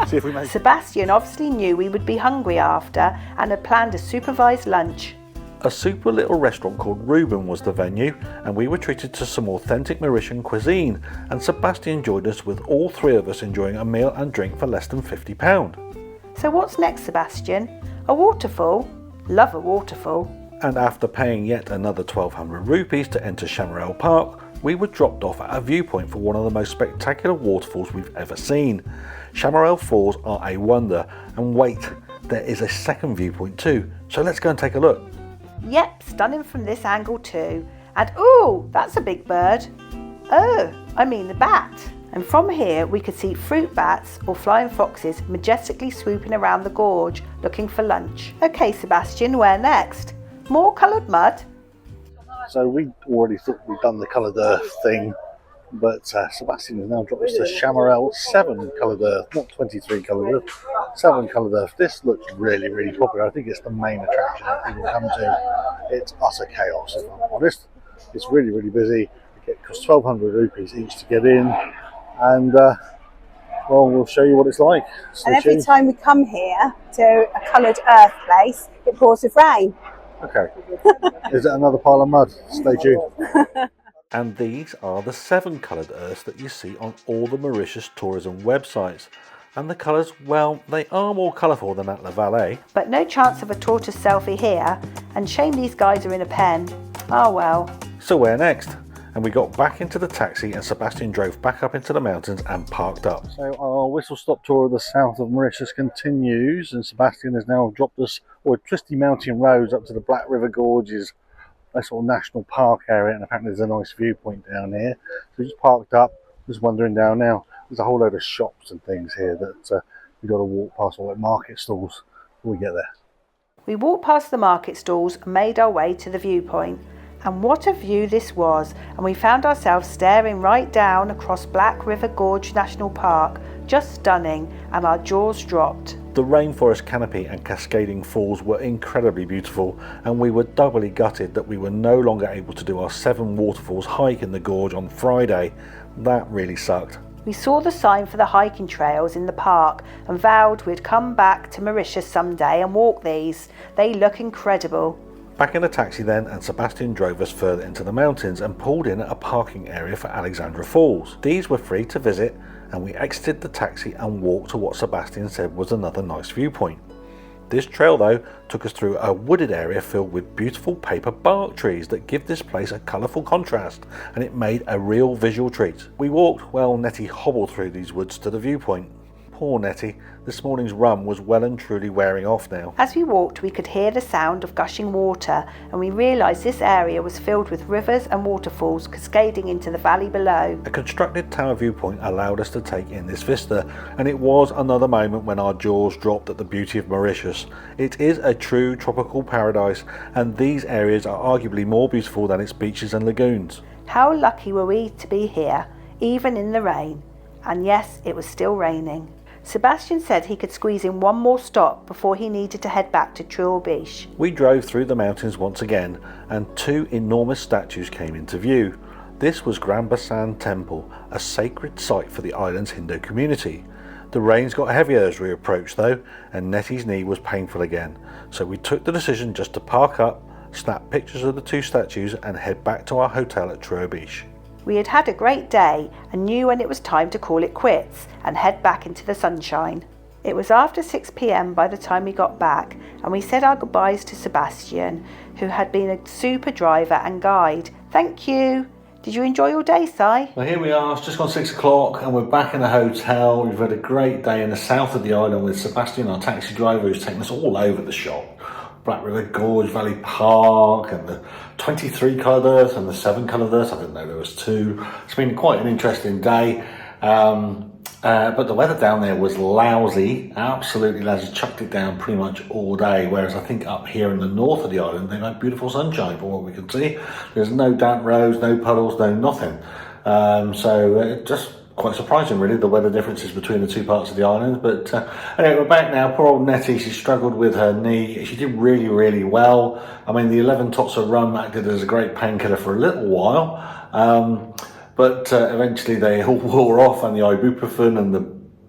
S3: See if we make it.
S1: Sebastian obviously knew we would be hungry after and had planned a supervised lunch.
S2: A super little restaurant called Reuben was the venue, and we were treated to some authentic Mauritian cuisine, and Sebastian joined us with all three of us enjoying a meal and drink for less than £50.
S1: So what's next, Sebastian? A waterfall? Love a waterfall.
S2: And after paying yet another 1,200 rupees to enter Chamarel Park, we were dropped off at a viewpoint for one of the most spectacular waterfalls we've ever seen. Chamarel Falls are a wonder, and wait, there is a second viewpoint too, so let's go and take a look.
S1: Yep, stunning from this angle too. And ooh, that's a big bird. Oh, I mean the bat. And from here we could see fruit bats or flying foxes majestically swooping around the gorge looking for lunch. Okay, Sebastian, where next? More coloured mud?
S3: So we already thought we'd done the Coloured Earth thing, but Sebastian has now dropped us to Chamarel 7 Coloured Earth, not 23 Coloured Earth, 7 Coloured Earth. This looks really, really popular. I think it's the main attraction that people come to. It's utter chaos, if I'm honest. It's really, really busy. It costs 1,200 rupees each to get in, and well, we'll show you what it's like.
S4: And every time we come here to a Coloured Earth place, it pours with rain.
S3: Okay. Is it another pile of mud? Stay tuned.
S2: And these are the 7 coloured earths that you see on all the Mauritius tourism websites. And the colours, well, they are more colourful than at La Vallée.
S1: But no chance of a tortoise selfie here, and shame these guys are in a pen. Oh well.
S2: So where next? And we got back into the taxi and Sebastian drove back up into the mountains and parked up.
S3: So our whistle-stop tour of the south of Mauritius continues, and Sebastian has now dropped us on twisty mountain roads up to the Black River Gorges, a sort of national park area, and apparently there's a nice viewpoint down here. So we just parked up, just wandering down now. There's a whole load of shops and things here that we've got to walk past, all like market stalls, before we get there.
S1: We walked past the market stalls and made our way to the viewpoint. And what a view this was, and we found ourselves staring right down across Black River Gorge National Park, just stunning, and our jaws dropped.
S2: The rainforest canopy and cascading falls were incredibly beautiful, and we were doubly gutted that we were no longer able to do our 7 waterfalls hike in the gorge on Friday. That really sucked.
S1: We saw the sign for the hiking trails in the park and vowed we'd come back to Mauritius someday and walk these. They look incredible.
S2: Back in the taxi then, and Sebastian drove us further into the mountains and pulled in at a parking area for Alexandra Falls. These were free to visit, and we exited the taxi and walked to what Sebastian said was another nice viewpoint. This trail though took us through a wooded area filled with beautiful paper bark trees that give this place a colourful contrast, and it made a real visual treat. We walked, well, Nettie hobbled through these woods to the viewpoint. Poor Nettie, this morning's rum was well and truly wearing off now.
S1: As we walked, we could hear the sound of gushing water, and we realised this area was filled with rivers and waterfalls cascading into the valley below.
S2: A constructed tower viewpoint allowed us to take in this vista, and it was another moment when our jaws dropped at the beauty of Mauritius. It is a true tropical paradise, and these areas are arguably more beautiful than its beaches and lagoons.
S1: How lucky were we to be here, even in the rain. And yes, it was still raining. Sebastian said he could squeeze in one more stop before he needed to head back to Trou.
S2: We drove through the mountains once again, and 2 enormous statues came into view. This was Grand Baie Temple, a sacred site for the island's Hindu community. The rains got heavier as we approached though, and Nettie's knee was painful again, so we took the decision just to park up, snap pictures of the 2 statues and head back to our hotel at Trou.
S1: We had had a great day and knew when it was time to call it quits and head back into the sunshine. It was after 6 p.m. by the time we got back, and we said our goodbyes to Sebastian, who had been a super driver and guide. Thank you. Did you enjoy your day, Si?
S2: Well, here we are, it's just gone 6 o'clock and we're back in the hotel. We've had a great day in the south of the island with Sebastian, our taxi driver, who's taken us all over the shop. Black River Gorge, Valley Park, and the 23 coloured earth and the 7 coloured earth. I didn't know there was 2. It's been quite an interesting day. But the weather down there was lousy, absolutely lousy, chucked it down pretty much all day, whereas I think up here in the north of the island they've had beautiful sunshine from what we can see. There's no damp roads, no puddles, no nothing. So just quite surprising really, the weather differences between the two parts of the island. But anyway, we're back now. Poor old Nettie, she struggled with her knee. She did really, really well. I mean, the 11 tots of rum acted as a great painkiller for a little while. But eventually they all wore off, and the ibuprofen and the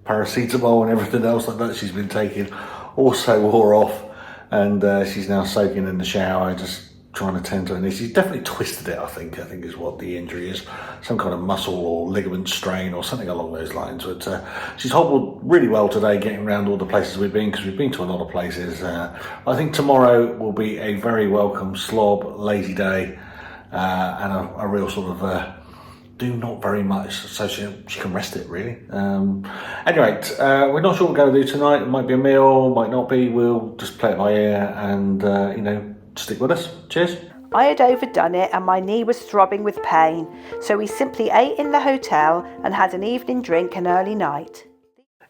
S2: paracetamol and everything else like that she's been taking also wore off. And she's now soaking in the shower, just trying to tend to her knee. She's definitely twisted it, I think is what the injury is. Some kind of muscle or ligament strain or something along those lines. But she's hobbled really well today, getting around all the places we've been, because we've been to a lot of places. I think tomorrow will be a very welcome slob, lazy day, and a real sort of do not very much, so she can rest it really. Anyway, we're not sure what we're going to do tonight. It might be a meal, might not be. We'll just play it by ear and stick with us. Cheers.
S1: I had overdone it and my knee was throbbing with pain, so we simply ate in the hotel and had an evening drink and early night.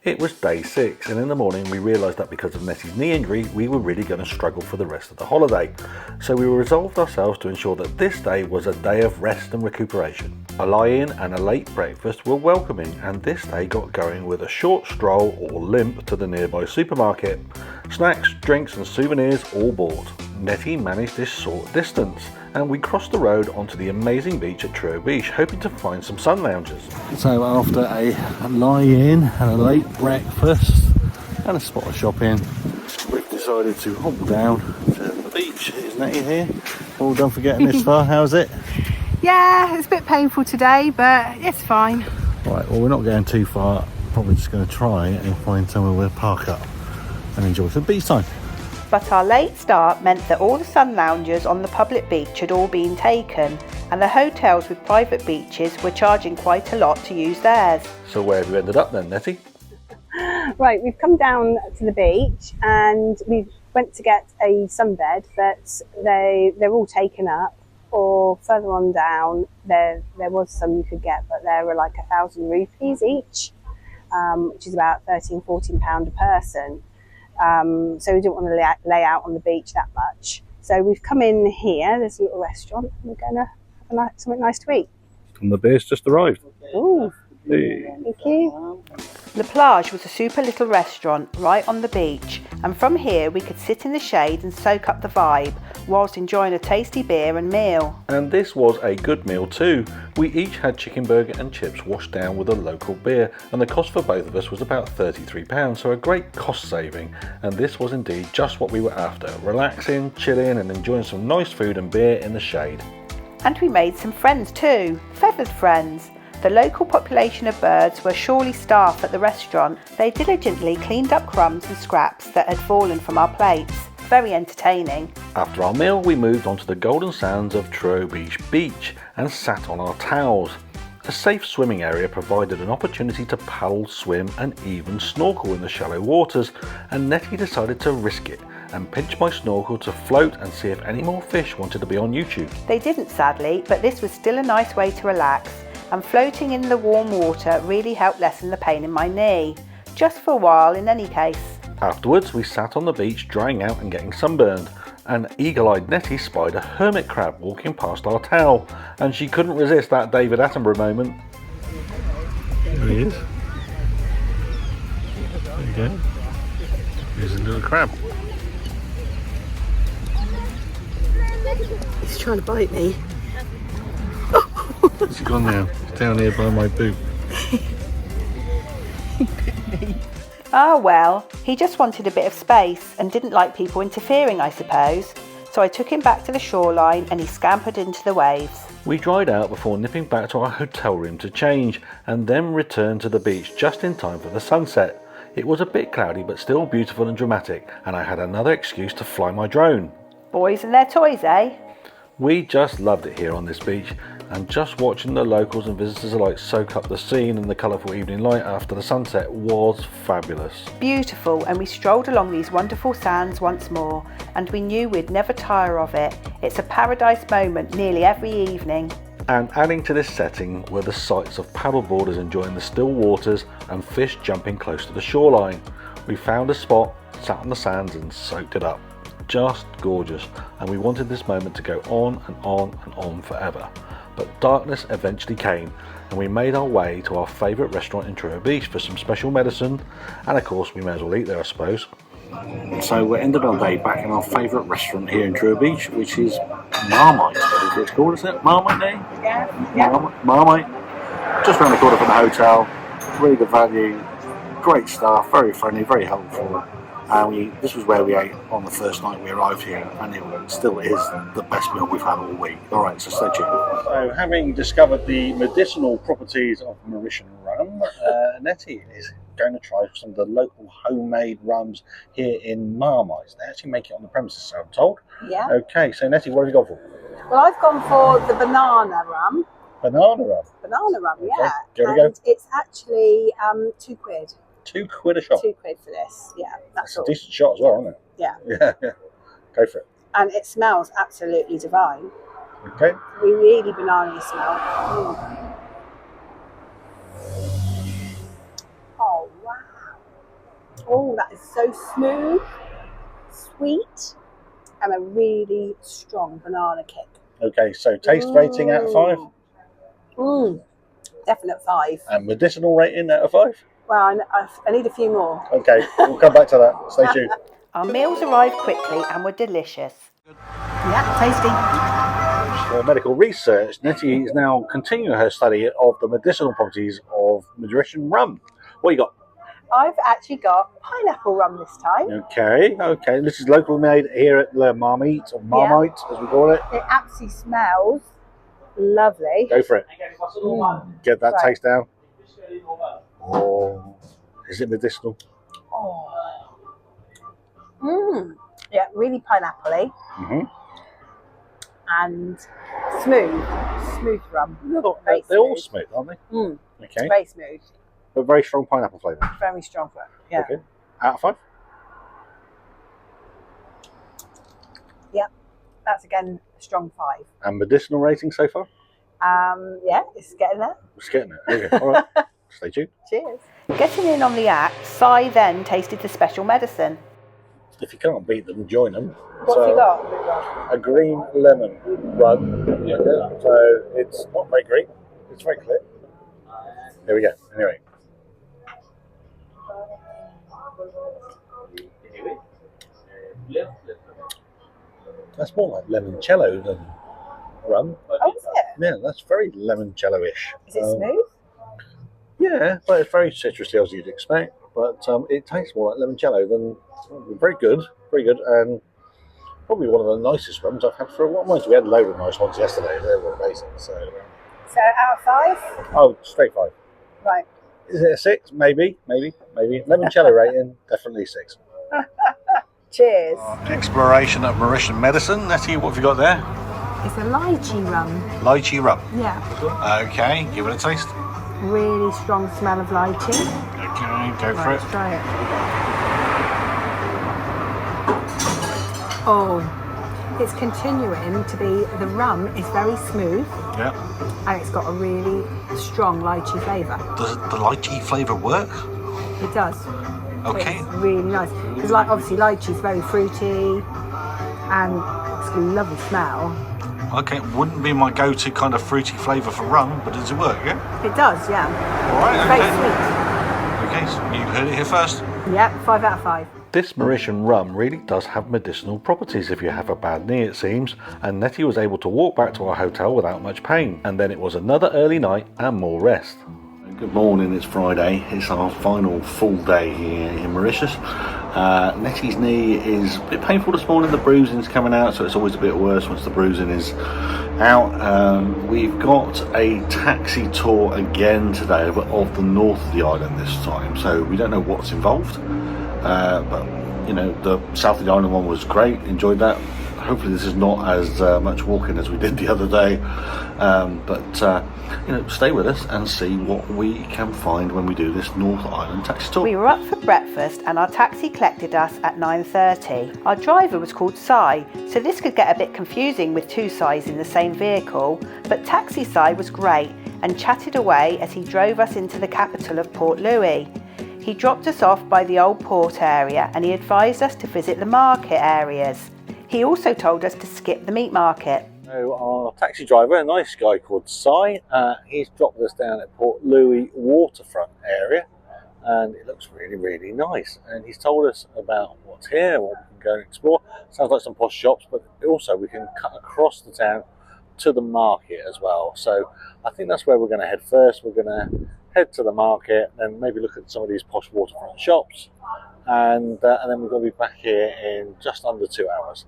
S2: It was day 6, and in the morning we realised that because of Nettie's knee injury we were really going to struggle for the rest of the holiday. So we resolved ourselves to ensure that this day was a day of rest and recuperation. A lie-in and a late breakfast were welcoming, and this day got going with a short stroll or limp to the nearby supermarket. Snacks, drinks and souvenirs all bought. Nettie managed this short distance, and we crossed the road onto the amazing beach at Trou, hoping to find some sun lounges. So after a lie-in and a late breakfast and a spot of shopping, we've decided to hobble down to the beach. Is Nettie here? All done for getting this far. How's it?
S4: Yeah, it's a bit painful today, but it's fine.
S3: Right, well, we're not going too far. Probably just going to try and find somewhere where to park up and enjoy some beach time.
S1: But our late start meant that all the sun lounges on the public beach had all been taken, and the hotels with private beaches were charging quite a lot to use theirs.
S2: So where have you ended up then, Nettie?
S4: Right, we've come down to the beach and we went to get a sunbed, but they're all taken up. Or further on down, there was some you could get, but there were like 1,000 rupees each, which is about £13-14 a person. So we didn't want to lay out on the beach that much. So we've come in here, there's a little restaurant, and we're going to have something nice to eat.
S2: And the beer's just arrived.
S4: Ooh,
S2: Hey.
S4: thank you.
S1: La Plage was a super little restaurant right on the beach, and from here we could sit in the shade and soak up the vibe whilst enjoying a tasty beer and meal.
S2: And this was a good meal too. We each had chicken burger and chips washed down with a local beer, and the cost for both of us was about £33, so a great cost saving. And this was indeed just what we were after, relaxing, chilling and enjoying some nice food and beer in the shade.
S1: And we made some friends too, feathered friends. The local population of birds were surely staff at the restaurant. They diligently cleaned up crumbs and scraps that had fallen from our plates. Very entertaining.
S2: After our meal we moved on to the golden sands of Trou Beach and sat on our towels. A safe swimming area provided an opportunity to paddle, swim and even snorkel in the shallow waters, and Nettie decided to risk it and pinch my snorkel to float and see if any more fish wanted to be on YouTube.
S1: They didn't sadly, but this was still a nice way to relax, and floating in the warm water really helped lessen the pain in my knee. Just for a while in any case.
S2: Afterwards we sat on the beach drying out and getting sunburned, and eagle-eyed Nettie spied a hermit crab walking past our towel, and she couldn't resist that David Attenborough moment.
S3: There he is. There you go. Here's a little crab.
S4: He's trying to bite me.
S3: Where's he gone now? He's down here by my boot.
S1: Ah well, he just wanted a bit of space and didn't like people interfering, I suppose. So I took him back to the shoreline and he scampered into the waves.
S2: We dried out before nipping back to our hotel room to change, and then returned to the beach just in time for the sunset. It was a bit cloudy but still beautiful and dramatic, and I had another excuse to fly my drone.
S1: Boys and their toys, eh?
S2: We just loved it here on this beach, and just watching the locals and visitors alike soak up the scene and the colourful evening light after the sunset was fabulous.
S1: Beautiful, and we strolled along these wonderful sands once more, and we knew we'd never tire of it. It's a paradise moment nearly every evening.
S2: And adding to this setting were the sights of paddleboarders enjoying the still waters and fish jumping close to the shoreline. We found a spot, sat on the sands and soaked it up. Just gorgeous, and we wanted this moment to go on and on and on forever. But darkness eventually came, and we made our way to our favourite restaurant in Trou for some special medicine, and of course we may as well eat there, I suppose. So we ended our day back in our favourite restaurant here in Trou, which is Marmite. Is it called, is it? Marmite Day? Yeah. Marmite. Just around the corner from the hotel. Really good value. Great staff. Very friendly. Very helpful. This was where we ate on the first night we arrived here, and it still is the best meal we've had all week. All right, so stay tuned. So, having discovered the medicinal properties of Mauritian rum, Nettie is going to try some of the local homemade rums here in Marmite. They actually make it on the premises, so I'm told.
S4: Yeah.
S2: Okay, so Nettie, what have you gone for?
S4: Well, I've gone for the banana rum.
S2: Banana rum?
S4: Banana rum,
S2: okay.
S4: yeah.
S2: There we go.
S4: It's actually £2.
S2: £2 a shot?
S4: £2 for this, yeah. That's all.
S2: A decent shot as well, isn't it?
S4: Yeah.
S2: Yeah. Go for it.
S4: And it smells absolutely divine.
S2: Okay.
S4: Really banana smell. Mm. Oh, wow. Oh, that is so smooth, sweet, and a really strong banana kick.
S2: Okay, so taste rating out of 5?
S4: Definite 5.
S2: And medicinal rating out of 5?
S4: Well, I need a few more.
S2: Okay, we'll come back to that. Stay tuned.
S1: Our meals arrived quickly and were delicious.
S4: Yeah, tasty.
S2: For medical research, Nettie is now continuing her study of the medicinal properties of Mauritian rum. What you got?
S4: I've actually got pineapple rum this time.
S2: Okay. This is locally made here at the Marmite, or Marmite as we call it.
S4: It absolutely smells lovely.
S2: Go for it. Get that
S4: Right.
S2: taste down. Oh, is it medicinal?
S4: Yeah, really pineapple-y. And smooth rum. Very
S2: They're all
S4: smooth.
S2: smooth, aren't they? Okay.
S4: Very smooth.
S2: But very strong pineapple flavour.
S4: Very strong for it. Yeah.
S2: Okay. Out of 5?
S4: Yep. That's again a strong 5.
S2: And medicinal rating so far?
S4: Yeah, it's getting there.
S2: Just getting it. Okay. All right. Stay tuned.
S4: Cheers.
S1: Getting in on the act, Si then tasted the special medicine.
S2: If you can't beat them, join them.
S4: What have you got?
S2: A green lemon rum. Okay. So it's not very green. It's very clear. There we go. Anyway. That's more like limoncello than rum.
S4: Oh, is it?
S2: Yeah, that's very limoncello-ish.
S4: Is it smooth?
S2: Yeah, but it's very citrusy as you'd expect. But it tastes more like limoncello than very good, and probably one of the nicest rums I've had for a while. We had a load of nice ones yesterday. They were amazing. So
S4: out of 5?
S2: oh, straight 5.
S4: Right.
S2: Is it a 6? Maybe. Limoncello rating, definitely 6.
S4: Cheers.
S2: Exploration of Mauritian medicine. Nettie, what have you got there?
S4: It's a lychee rum.
S2: Lychee rum.
S4: Yeah.
S2: Okay, give it a taste.
S4: Really strong smell of lychee.
S2: Okay, go for it.
S4: Let's try it. Oh, it's continuing to be, the rum is very smooth.
S2: Yeah.
S4: And it's got a really strong lychee flavour.
S2: Does the lychee flavour work?
S4: It does.
S2: Okay.
S4: It's really nice. Because obviously lychee is very fruity and it's a lovely smell.
S2: Okay, wouldn't be my go-to kind of fruity flavour for rum, but does it work, yeah?
S4: It does, yeah.
S2: All right,
S4: It's
S2: okay. Okay, so you heard it here first.
S4: very sweet. Yeah, 5 out of 5.
S2: This Mauritian rum really does have medicinal properties if you have a bad knee, it seems, and Nettie was able to walk back to our hotel without much pain. And then it was another early night and more rest. Good morning, it's Friday. It's our final full day here in Mauritius. Nettie's knee is a bit painful this morning. The bruising's coming out, so it's always a bit worse once the bruising is out. We've got a taxi tour again today of the north of the island this time, so we don't know what's involved. But you know, the south of the island one was great. Enjoyed that.
S3: hopefully this is not as much walking as we did the other day, but you know, stay with us and see what we can find when we do this North Island taxi tour.
S1: We were up for breakfast and our taxi collected us at 9:30. Our driver was called Si, so this could get a bit confusing with two Sis in the same vehicle, but Taxi Si was great and chatted away as he drove us into the capital of Port Louis. He dropped us off by the old port area and he advised us to visit the market areas. He also told us to skip the meat market.
S3: So our taxi driver, a nice guy called Si, he's dropped us down at Port Louis waterfront area, and it looks really, really nice. And he's told us about what's here, what we can go and explore. Sounds like some posh shops, but also we can cut across the town to the market as well. So I think that's where we're going to head first. We're going to head to the market and maybe look at some of these posh waterfront shops, and then we're going to be back here in just under 2 hours.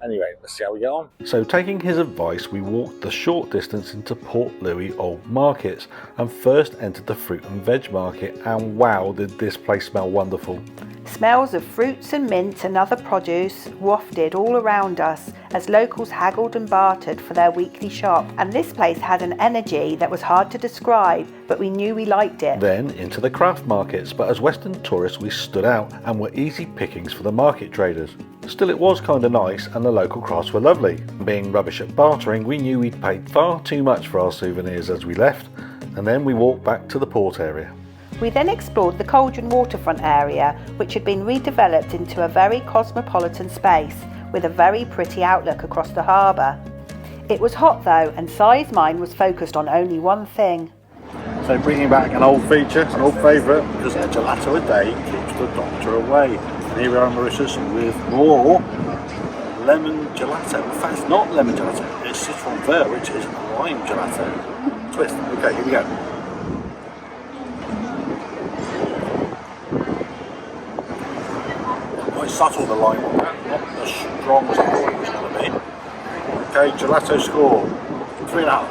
S3: Anyway, let's see how we get on.
S2: So taking his advice, we walked the short distance into Port Louis Old Markets and first entered the fruit and veg market, and wow, did this place smell wonderful.
S1: Smells of fruits and mint and other produce wafted all around us as locals haggled and bartered for their weekly shop, and this place had an energy that was hard to describe, but we knew we liked it.
S2: Then into the craft markets, but as Western tourists we stood out and were easy pickings for the market traders. Still, it was kind of nice and the local crafts were lovely. Being rubbish at bartering, we knew we'd paid far too much for our souvenirs as we left, and then we walked back to the port area.
S1: We then explored the Cauldron waterfront area, which had been redeveloped into a very cosmopolitan space with a very pretty outlook across the harbour. It was hot though, and Si's mind was focused on only one thing.
S3: So bringing back an old feature, an old favourite, because a gelato a day keeps the doctor away. And here we are in Mauritius with more lemon gelato. In fact, it's not lemon gelato, it's citron vert, which is lime gelato. Twist. Okay, here we go. Quite subtle, the lime on that, not as strong as I thought it was going to be. Okay, gelato score 3.5.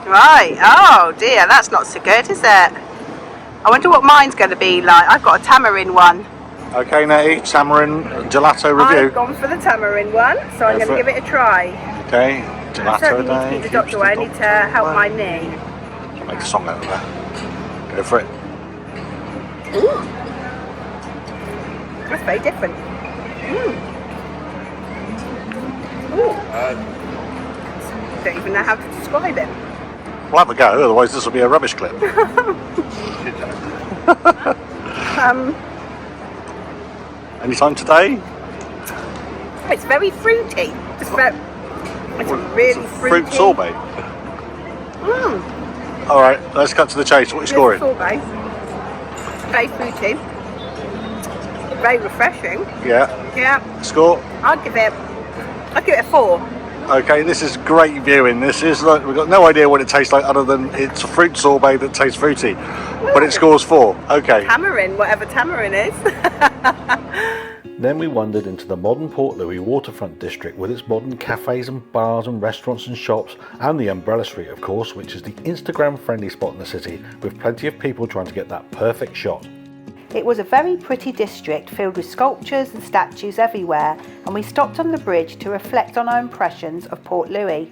S4: Right, oh dear, that's not so good, is it? I wonder what mine's going to be like. I've got a tamarind one.
S3: Okay, Nettie, tamarind gelato review.
S1: I've gone for the tamarind one, so I'm going to give it a try.
S3: Okay,
S1: I
S3: gelato
S1: certainly
S3: a
S1: need to
S3: day.
S1: keep the doctor away. I need to help my knee.
S3: Make a song out of that. Go for it.
S1: Ooh, that's very different. Don't even know how to describe it.
S3: We'll have a go, otherwise this will be a rubbish clip. Anytime today?
S1: It's very fruity. It's really fruity.
S3: Fruit sorbet. Alright, let's cut to the chase. What are you scoring?
S1: Sorbet. Very fruity. Very refreshing.
S3: Yeah.
S1: Yeah.
S3: Score?
S1: I'll give it a 4.
S3: Okay, this is great viewing. This is like, we've got no idea what it tastes like other than it's a fruit sorbet that tastes fruity. But it scores 4. Okay.
S1: Tamarind, whatever tamarind is.
S2: Then we wandered into the modern Port Louis waterfront district with its modern cafes and bars and restaurants and shops, and the Umbrella Street of course, which is the Instagram friendly spot in the city with plenty of people trying to get that perfect shot.
S1: It was a very pretty district filled with sculptures and statues everywhere, and we stopped on the bridge to reflect on our impressions of Port Louis.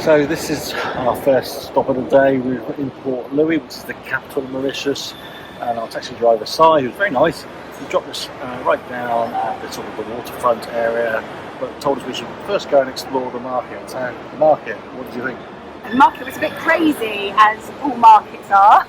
S3: So this is our first stop of the day. We're in Port Louis, which is the capital of Mauritius, and our taxi driver Si, who's very nice, he dropped us right down at the sort of the waterfront area, but told us we should first go and explore the market. So the market, what did you think?
S4: The market was a bit crazy, as all markets are.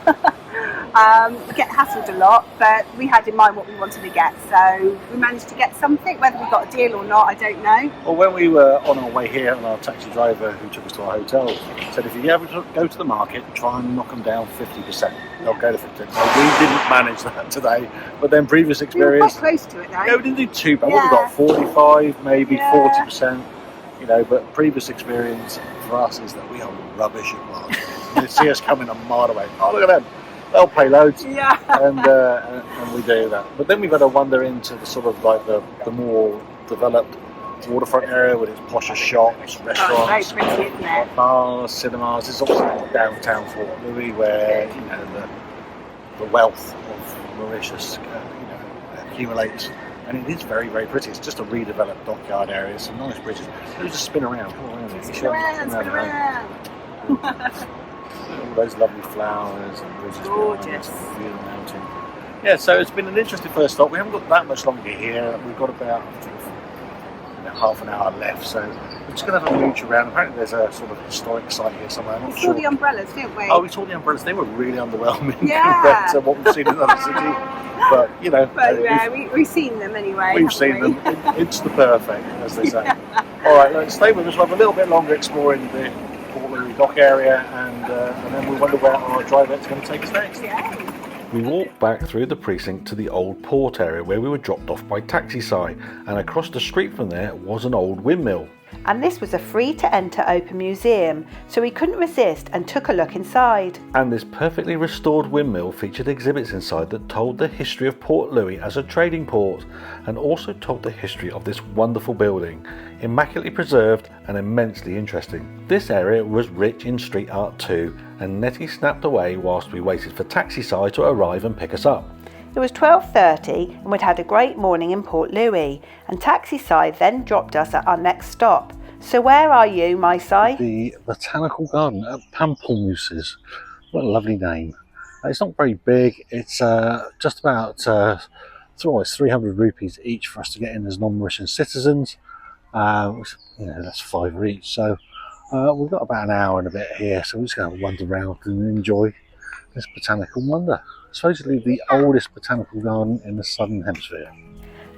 S4: We get hassled a lot, but we had in mind what we wanted to get, so we managed to get something. Whether we got a deal or not, I don't know.
S3: Well, when we were on our way here, and our taxi driver who took us to our hotel said if you ever go to the market, try and knock them down 50%. They'll go to 50%. Now, we didn't manage that today, but then previous
S4: We were
S3: experience,
S4: quite close to it though.
S3: no, we didn't do too bad.
S4: Yeah.
S3: What we got, 45, maybe
S4: Yeah.
S3: 40%. You know, but previous experience for us is that we are rubbish at markets. They see us coming a mile away. Oh, look at them. They'll pay loads.
S4: Yeah.
S3: And we do that. But then we've got to wander into the sort of like the more developed waterfront area with its posher shops, restaurants,
S4: very pretty, isn't it?
S3: bars, cinemas. It's obviously downtown Port Louis where, you know, the wealth of Mauritius accumulates and it is very, very pretty. It's just a redeveloped dockyard area, some nice bridges. Let's just spin around. Come on,
S4: Spin around.
S3: All those lovely flowers and bridges.
S4: Gorgeous.
S3: View of the mountain. Yeah, so it's been an interesting first stop. We haven't got that much longer here. We've got about half an hour left, so we're just going to have a mooch around. Apparently there's a sort of historic site here somewhere.
S4: We saw the umbrellas, didn't we?
S3: Oh, we saw the umbrellas. They were really underwhelming
S4: Yeah.
S3: compared to what we've seen in other cities. But, you know,
S4: But yeah, we've seen them anyway.
S3: we've seen them. It's the perfect, as they say. All right, let's stay with us. We'll have a little bit longer exploring the Port Louis dock area, and then we'll wonder where our driver's going to take us next.
S4: Yeah.
S2: We walked back through the precinct to the old port area where we were dropped off by taxi Si, and across the street from there was an old windmill.
S1: And this was a free to enter open museum, so we couldn't resist and took a look inside.
S2: And this perfectly restored windmill featured exhibits inside that told the history of Port Louis as a trading port, and also told the history of this wonderful building, immaculately preserved and immensely interesting. This area was rich in street art too, and Nettie snapped away whilst we waited for taxi Si to arrive and pick us up.
S1: It was 12:30 and we'd had a great morning in Port Louis, and taxi Si then dropped us at our next stop. So where are you, my Si?
S3: The Botanical Garden of Pamplemousses. What a lovely name. It's not very big. It's just about it's 300 rupees each for us to get in as non-Mauritian citizens. That's £5 each. So we've got about an hour and a bit here. So we're just going to wander around and enjoy this botanical wonder. Supposedly the oldest botanical garden in the Southern Hemisphere.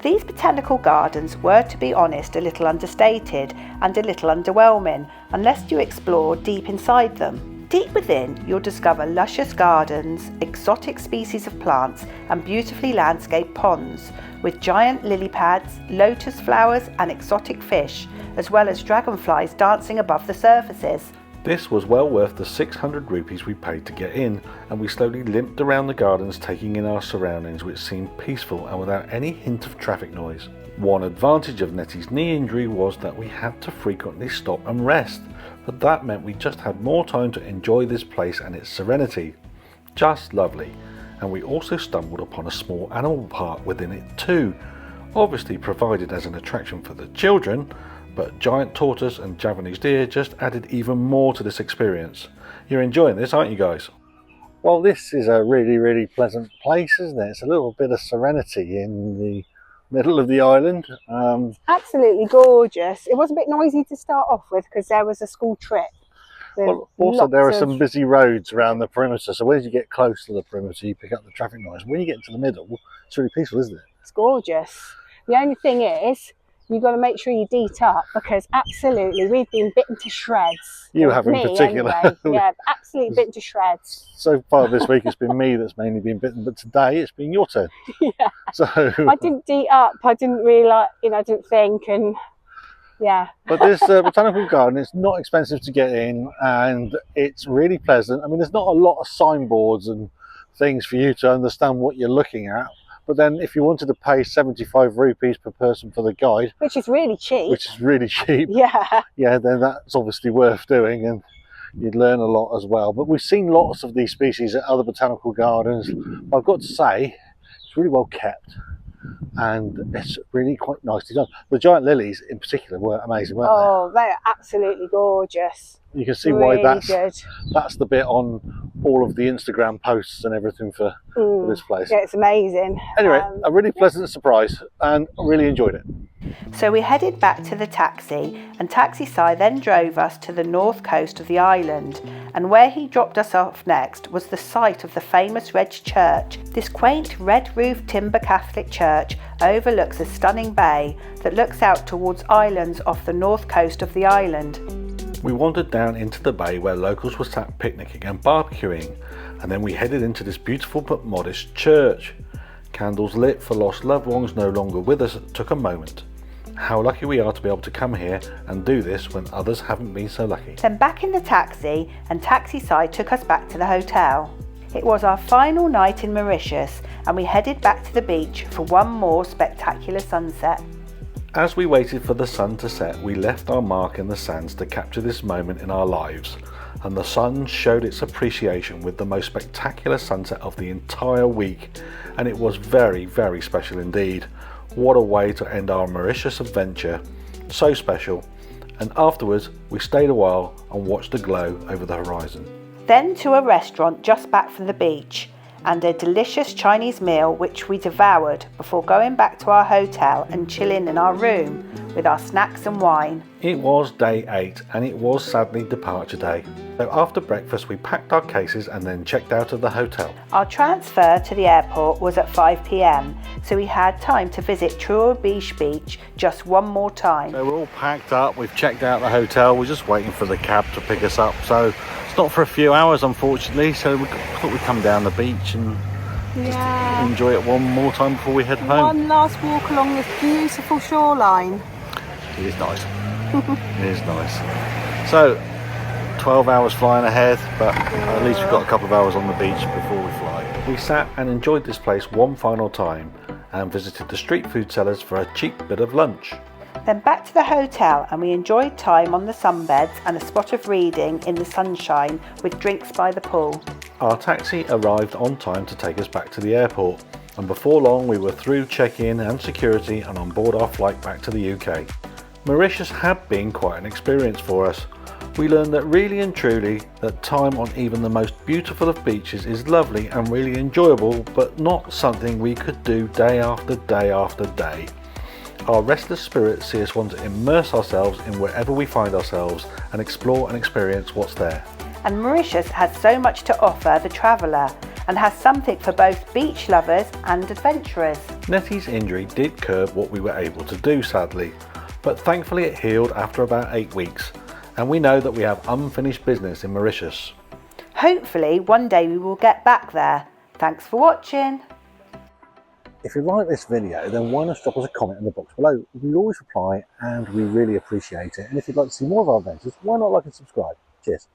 S1: These botanical gardens were, to be honest, a little understated and a little underwhelming unless you explore deep inside them. Deep within, you'll discover luscious gardens, exotic species of plants and beautifully landscaped ponds with giant lily pads, lotus flowers and exotic fish, as well as dragonflies dancing above the surfaces.
S2: This was well worth the 600 rupees we paid to get in, and we slowly limped around the gardens taking in our surroundings, which seemed peaceful and without any hint of traffic noise. One advantage of Nettie's knee injury was that we had to frequently stop and rest, but that meant we just had more time to enjoy this place and its serenity. Just lovely. And we also stumbled upon a small animal park within it too, obviously provided as an attraction for the children, but giant tortoise and Javanese deer just added even more to this experience. You're enjoying this, aren't you guys?
S3: Well, this is a really, really pleasant place, isn't it? It's a little bit of serenity in the middle of the island.
S4: Absolutely gorgeous. It was a bit noisy to start off with because there was a school trip.
S3: Well, also there are some busy roads around the perimeter, so as you get close to the perimeter you pick up the traffic noise. When you get into the middle, it's really peaceful, isn't it?
S4: It's gorgeous. The only thing is, you've got to make sure you DEET up because absolutely we've been bitten to shreds.
S3: You have in particular.
S4: Anyway. Yeah, absolutely bitten to shreds.
S3: So far this week it's been me that's mainly been bitten, but today it's been your turn.
S4: Yeah.
S3: So
S4: I didn't DEET up. I didn't realise, I didn't think, and yeah.
S3: But this botanical garden is not expensive to get in, and it's really pleasant. I mean, there's not a lot of signboards and things for you to understand what you're looking at. But then if you wanted to pay 75 rupees per person for the guide,
S4: which is really cheap,
S3: yeah, then that's obviously worth doing, and you'd learn a lot as well. But we've seen lots of these species at other botanical gardens. I've got to say, it's really well kept, and it's really quite nicely done. The giant lilies in particular were amazing, weren't they?
S4: Oh, they're absolutely gorgeous.
S3: You can see
S4: really
S3: why
S4: good.
S3: That's the bit on all of the Instagram posts and everything for this place.
S4: Yeah, it's amazing.
S3: Anyway, a really pleasant surprise, and I really enjoyed it.
S1: So we headed back to the taxi, and Taxi Si then drove us to the north coast of the island, and where he dropped us off next was the site of the famous Red Church. This quaint red-roofed timber Catholic church overlooks a stunning bay that looks out towards islands off the north coast of the island.
S2: We wandered down into the bay where locals were sat picnicking and barbecuing, and then we headed into this beautiful but modest church. Candles lit for lost loved ones no longer with us took a moment. How lucky we are to be able to come here and do this when others haven't been so lucky.
S1: Then back in the taxi, and Taxi Si took us back to the hotel. It was our final night in Mauritius, and we headed back to the beach for one more spectacular sunset.
S2: As we waited for the sun to set, we left our mark in the sands to capture this moment in our lives, and the sun showed its appreciation with the most spectacular sunset of the entire week, and it was very, very special indeed. What a way to end our Mauritius adventure, so special, and afterwards we stayed a while and watched the glow over the horizon.
S1: Then to a restaurant just back from the beach and a delicious Chinese meal which we devoured before going back to our hotel and chilling in our room with our snacks and wine.
S2: It was day 8 and it was sadly departure day. So after breakfast we packed our cases and then checked out of the hotel.
S1: Our transfer to the airport was at 5 p.m, so we had time to visit Trou beach just one more time.
S3: So we're all packed up, we've checked out the hotel, we're just waiting for the cab to pick us up. So it's not for a few hours unfortunately, so we thought we'd come down the beach and enjoy it one more time before we head home.
S4: One last walk along this beautiful shoreline.
S3: It is nice. It is nice. So 12 hours flying ahead, but at least we've got a couple of hours on the beach before we fly.
S2: We sat and enjoyed this place one final time and visited the street food sellers for a cheap bit of lunch.
S1: Then back to the hotel and we enjoyed time on the sunbeds and a spot of reading in the sunshine with drinks by the pool.
S2: Our taxi arrived on time to take us back to the airport, and before long we were through check-in and security and on board our flight back to the UK. Mauritius had been quite an experience for us. We learned that really and truly that time on even the most beautiful of beaches is lovely and really enjoyable, but not something we could do day after day after day. Our restless spirits see us want to immerse ourselves in wherever we find ourselves and explore and experience what's there.
S1: And Mauritius has so much to offer the traveller and has something for both beach lovers and adventurers.
S2: Nettie's injury did curb what we were able to do sadly, but thankfully it healed after about 8 weeks, and we know that we have unfinished business in Mauritius.
S1: Hopefully one day we will get back there. Thanks for watching.
S3: If you like this video, then why not drop us a comment in the box below? We always reply and we really appreciate it. And if you'd like to see more of our adventures, why not like and subscribe? Cheers.